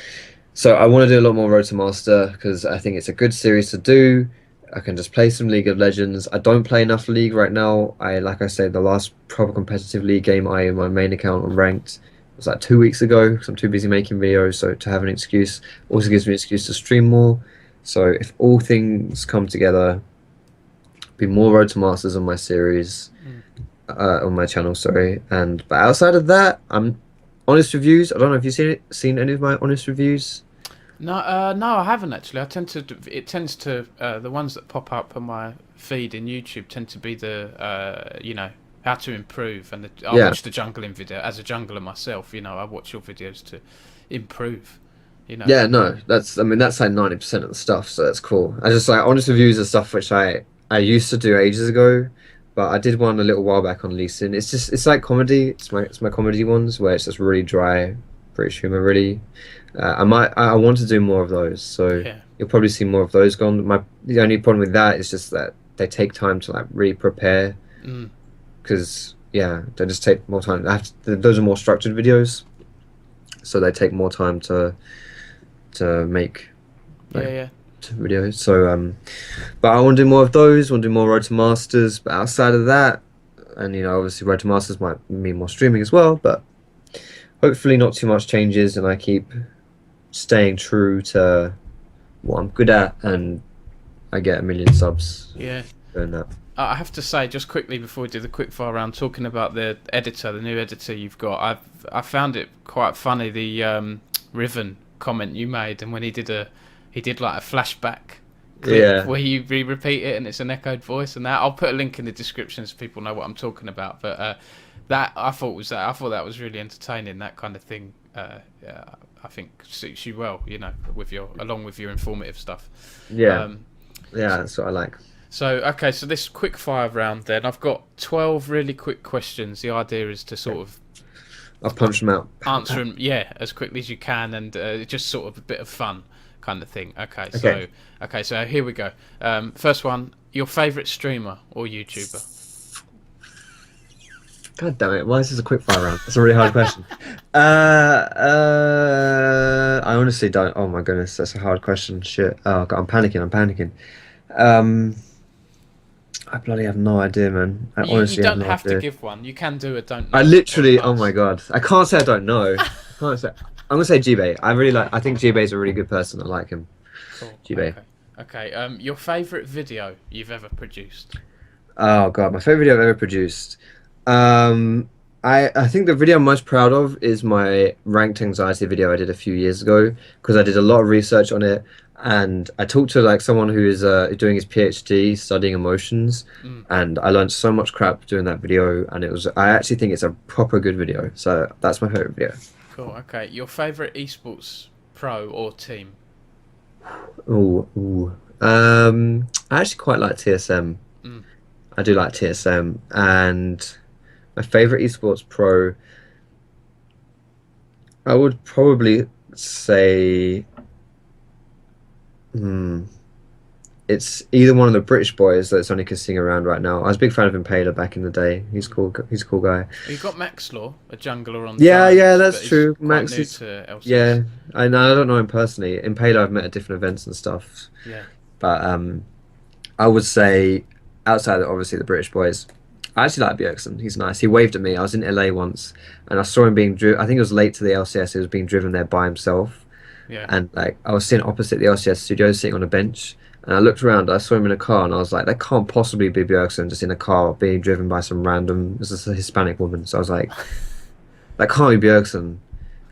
so I want to do a lot more Road to Master because I think it's a good series to do. I can just play some League of Legends. I don't play enough League right now. Like I said, the last proper competitive League game in my main account on ranked was like 2 weeks ago because I'm too busy making videos. So to have an excuse also gives me an excuse to stream more. So if all things come together, be more Road to Masters on my series, Mm. on my channel. Sorry, but outside of that, I'm honest reviews. I don't know if you've seen any of my honest reviews. No, no, I haven't actually. It tends to, the ones that pop up on my feed in YouTube tend to be how to improve. And I Yeah. watch the jungling video as a jungler myself. I watch your videos to improve. You know. Yeah, no, I mean that's like 90% of the stuff, so that's cool. I just like honest reviews of stuff which I used to do ages ago, but I did one a little while back on Lee Sin. It's like comedy. It's my comedy ones where it's just really dry British humor. Really, I want to do more of those. So Yeah. you'll probably see more of those gone. The only problem with that is just that they take time to like really prepare Mm. because yeah, they just take more time. Those are more structured videos, so they take more time to make Yeah. like Yeah. videos. So but I want to do more of those. Want to do more Road to Masters. But outside of that, and obviously Road to Masters might mean more streaming as well. But hopefully not too much changes, and I keep staying true to what I'm good at, and I get 1 million subs Yeah. doing that. I have to say, just quickly before we do the quickfire round, talking about the editor, the new editor you've got, I found it quite funny the Riven comment you made, and when he did like a flashback clip Yeah, where you repeat it and it's an echoed voice, and that I'll put a link in the description so people know what I'm talking about. But that I thought that was really entertaining. That kind of thing, yeah, I think suits you well, along with your informative stuff. yeah, Um, yeah. That's what I like. so, okay, so this quick fire round then, I've got 12 really quick questions. The idea is to sort of I'll punch them out. answer them, yeah, as quickly as you can, and just sort of a bit of fun kind of thing. Okay, so here we go. First one, your favourite streamer or YouTuber? God damn it! Why is this a quick fire round? That's a really hard question. I honestly don't. Oh my goodness, that's a hard question. Shit. Oh God, I'm panicking. I'm panicking. Um, I bloody have no idea, man. I You honestly have don't no have to idea. give one. You can do a don't I know or a literally. Oh my pass. God, I can't say I don't know. I can't say. I'm gonna say G-Bay. I think G-Bay's a really good person. I like him. Cool. G-Bay. Okay. Your favourite video you've ever produced? Oh God, my favorite video I've ever produced. Um, I think the video I'm most proud of is my ranked anxiety video I did a few years ago because I did a lot of research on it and I talked to like someone who is doing his PhD studying emotions and I learned so much crap doing that video and I actually think it's a proper good video. So that's my favorite video. Cool. Okay. Your favorite esports pro or team? I actually quite like TSM. Mm. I do like TSM and my favorite esports pro, I would probably say, it's either one of the British boys that's only sing around right now. I was a big fan of Impaler back in the day. He's cool. He's a cool guy. You got Maxlaw, a jungler on. Yeah, Giants, yeah, that's but true. he's quite Max new is. to LCS. Yeah, I know. I don't know him personally. Impaler, I've met at different events and stuff. Yeah. But I would say outside of obviously the British boys, I actually like Bjergsen. He's nice. He waved at me. I was in LA once, and I saw him being driven. I think it was late to the LCS. He was being driven there by himself. Yeah. And like I was sitting opposite the LCS studio, sitting on a bench, and I looked around. I saw him in a car, and I was like, "That can't possibly be Bjergsen just in a car being driven by some random." This is a Hispanic woman, so I was like, "That can't be Bjergsen."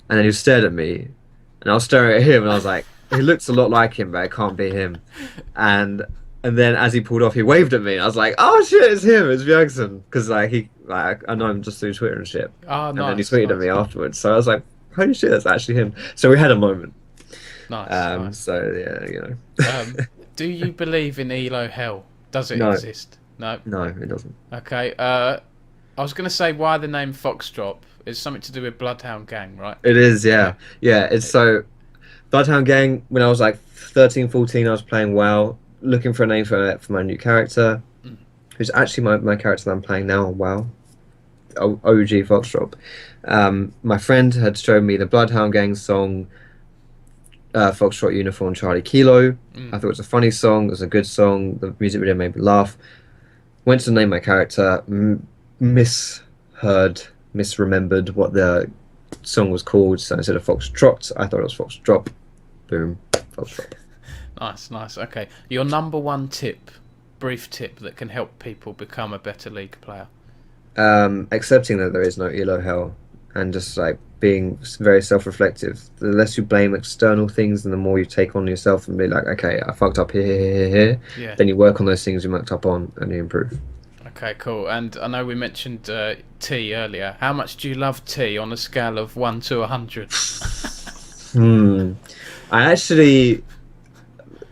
And then he stared at me, and I was staring at him, and I was like, "He looks a lot like him, but it can't be him." And then as he pulled off, he waved at me. And I was like, "Oh shit, it's him! It's Bjergsen!" Because I know him just through Twitter and shit. Oh, and nice. then he tweeted at me afterwards, so I was like, "Holy shit, that's actually him!" So we had a moment. Nice. Nice. So yeah, you know. Do you believe in Elo Hell? Does it No. exist? No. No, it doesn't. Okay. I was going to say why the name Foxdrop is something to do with Bloodhound Gang, right? It is, yeah. Yeah, it's so... Bloodhound Gang, when I was like 13, 14, I was playing WoW, looking for a name for my new character, who's actually my character that I'm playing now on WoW. OG Foxdrop. My friend had shown me the Bloodhound Gang song, Foxtrot Uniform Charlie Kilo. I thought it was a funny song, it was a good song, the music video made me laugh. Went to name my character, misremembered what the song was called, so instead of Foxtrot, I thought it was Foxdrop. Boom, Foxdrop. Nice. Okay. Your number one tip, brief tip that can help people become a better League player? Accepting that there is no Elo Hell and just like being very self-reflective. The less you blame external things and the more you take on yourself and be like, okay, I fucked up here. Yeah. Then you work on those things you mucked up on and you improve. Okay, cool. And I know we mentioned tea earlier. How much do you love tea on a scale of 1 to 100?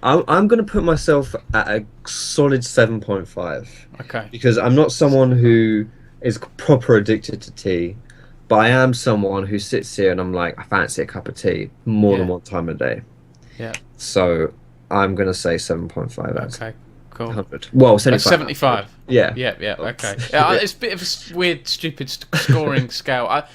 I'm going to put myself at a solid 7.5. Okay. Because I'm not someone who is proper addicted to tea, but I am someone who sits here and I'm like, I fancy a cup of tea more than one time a day. Yeah. So I'm going to say 7.5 out of Okay, cool. 100. Well, 75. 75. Yeah. Yeah, okay. It's a bit of a weird, stupid scoring scale.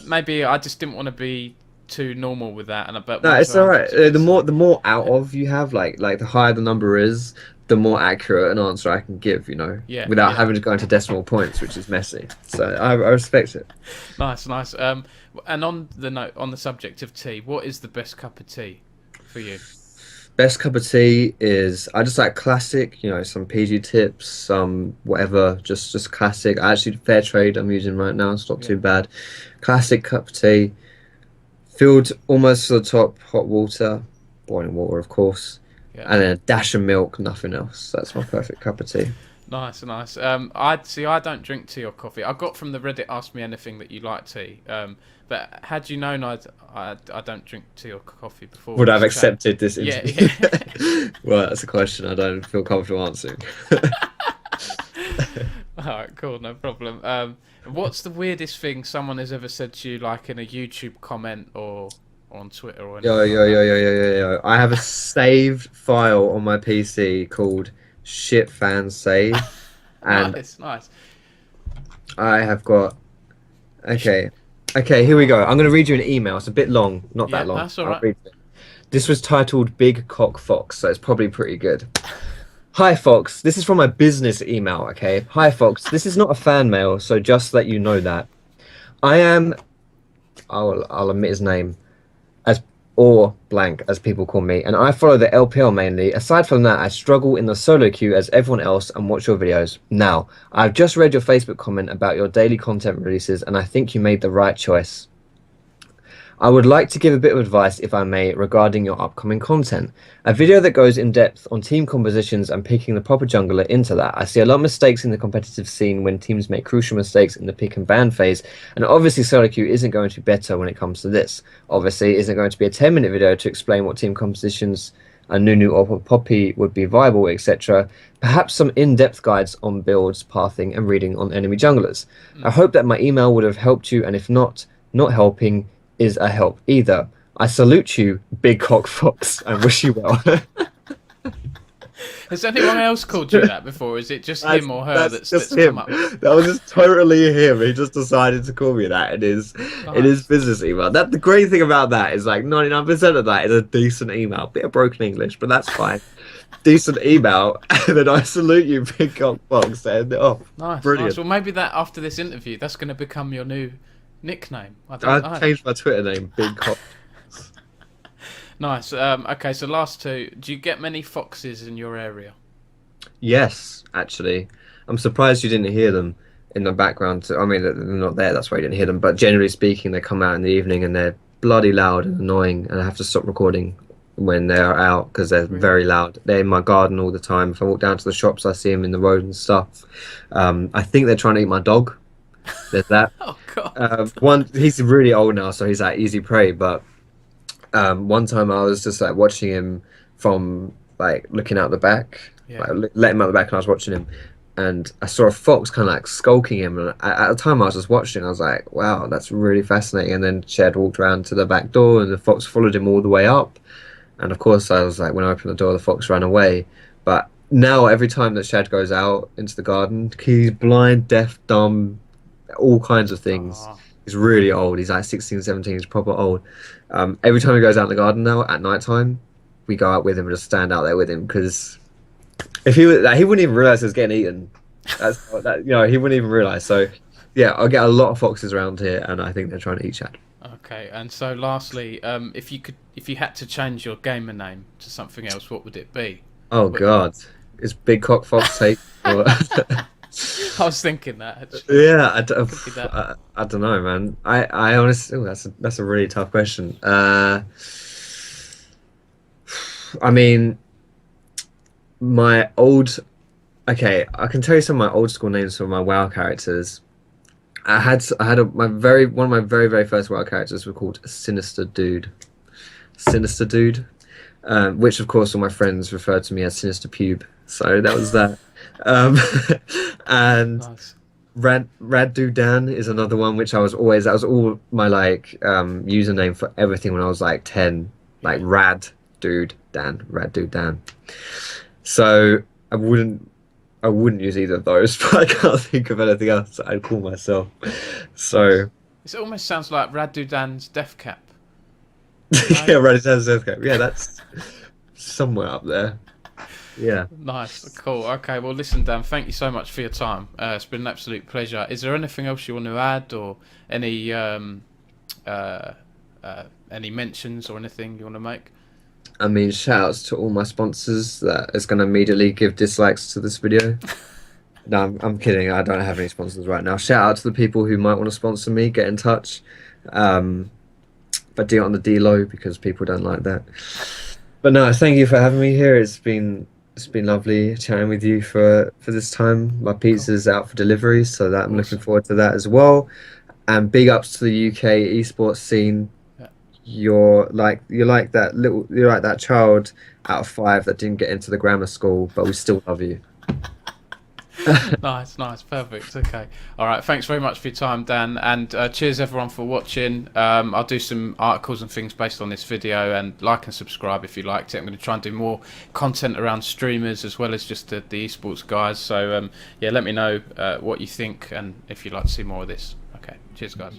Maybe I just didn't want to be too normal with that. No, it's all right. The more out of you have, like the higher the number is, the more accurate an answer I can give, you know, without having to go into decimal points, which is messy. So I respect it. Nice. And on the subject of tea, what is the best cup of tea for you? Best cup of tea is, I just like classic, you know, some PG tips, some whatever, just classic. Actually, fair trade I'm using right now, it's not too bad. Classic cup of tea, filled almost to the top, hot water, boiling water, of course. Yeah. And then a dash of milk, nothing else. That's my perfect cup of tea. Nice. I don't drink tea or coffee. I got from the Reddit Ask Me Anything that you like tea. But had you known I don't drink tea or coffee before? Would I have accepted this interview? Yeah. Well, that's a question I don't feel comfortable answering. Alright, cool, no problem. What's the weirdest thing someone has ever said to you, like in a YouTube comment or on Twitter or anything? Yo. I have a saved file on my PC called Shit Fan Save. And nice. I have got... Okay, here we go. I'm going to read you an email. It's a bit long, not that long. That's all right. This was titled Big Cock Fox, so it's probably pretty good. Hi Fox, this is from my business email, okay? Hi Fox, this is not a fan mail, so just let you know that. I'll omit his name, as or blank, as people call me, and I follow the LPL mainly. Aside from that, I struggle in the solo queue as everyone else and watch your videos. Now, I've just read your Facebook comment about your daily content releases, and I think you made the right choice. I would like to give a bit of advice, if I may, regarding your upcoming content. A video that goes in depth on team compositions and picking the proper jungler into that. I see a lot of mistakes in the competitive scene when teams make crucial mistakes in the pick and ban phase, and obviously solo queue isn't going to be better when it comes to this. Obviously, isn't going to be a 10-minute video to explain what team compositions a Nunu or Poppy would be viable, etc. Perhaps some in-depth guides on builds, pathing, and reading on enemy junglers. I hope that my email would have helped you, and if not helping is a help either. I salute you, Big Cock Fox, and wish you well. Has anyone else called you that before? Is it just him or her that's him. come up? That was just totally him. He just decided to call me that. It is business email. That the great thing about that is like 99% of that is a decent email. Bit of broken English, but that's fine. Decent email, and then I salute you, Big Cock Fox. To end it off. Nice, brilliant. Nice. Well, maybe that after this interview, that's going to become your new nickname. I changed my Twitter name, Big Cock. Nice. Okay, so last two. Do you get many foxes in your area? Yes, actually. I'm surprised you didn't hear them in the background. I mean, they're not there, that's why you didn't hear them. But generally speaking, they come out in the evening and they're bloody loud and annoying, and I have to stop recording when they're out because they're very loud. They're in my garden all the time. If I walk down to the shops, I see them in the road and stuff. I think they're trying to eat my dog. There's that. Oh God. He's really old now, so he's like easy prey. But one time I was just like watching him from like looking out the back, like let him out the back, and I was watching him, and I saw a fox kind of like skulking him. And at the time I was just watching, I was like, wow, that's really fascinating. And then Shed walked around to the back door, and the fox followed him all the way up. And of course, I was like, when I opened the door, the fox ran away. But now every time that Shad goes out into the garden, he's blind, deaf, dumb, all kinds of things. Oh. He's really old. He's like 16, 17. He's proper old. Every time he goes out in the garden now at night time, we go out with him and just stand out there with him, because if he was, like, he wouldn't even realize he was getting eaten. He wouldn't even realize. So yeah, I get a lot of foxes around here, and I think they're trying to eat Shad. Okay, and so lastly, if you had to change your gamer name to something else, what would it be? Oh God, is Big Cock Fox take? I was thinking that. Actually. Yeah, I don't know, man. I honestly, that's a really tough question. I mean, okay, I can tell you some of my old school names for my WoW characters. One of my very very first WoW characters were called Sinister Dude, which of course all my friends referred to me as Sinister Pube. So that was that. And nice. Rad Dan is another one, which that was all my like username for everything when I was like 10, like Rad Dude Dan. So I wouldn't use either of those, but I can't think of anything else I'd call myself. So it almost sounds like Radu Dan's Death Cap. Right? Yeah, Radu Dan's Death Cap. Yeah, that's somewhere up there. Yeah. Nice. Cool. Okay. Well, listen, Dan, thank you so much for your time. It's been an absolute pleasure. Is there anything else you want to add, or any mentions or anything you want to make? I mean, shout outs to all my sponsors that is going to immediately give dislikes to this video. No, I'm kidding. I don't have any sponsors right now. Shout out to the people who might want to sponsor me. Get in touch. But do it on the D-low, because people don't like that. But no, thank you for having me here. It's been lovely chatting with you for this time. My pizza's out for delivery, so that I'm looking forward to that as well. And big ups to the UK esports scene. You're like that child out of 5 that didn't get into the grammar school, but we still love you. Nice, perfect. Okay, all right. Thanks very much for your time, Dan, and cheers everyone for watching. I'll do some articles and things based on this video, and like and subscribe if you liked it. I'm going to try and do more content around streamers as well as just the esports guys. So yeah, let me know what you think and if you'd like to see more of this. Okay, cheers, guys.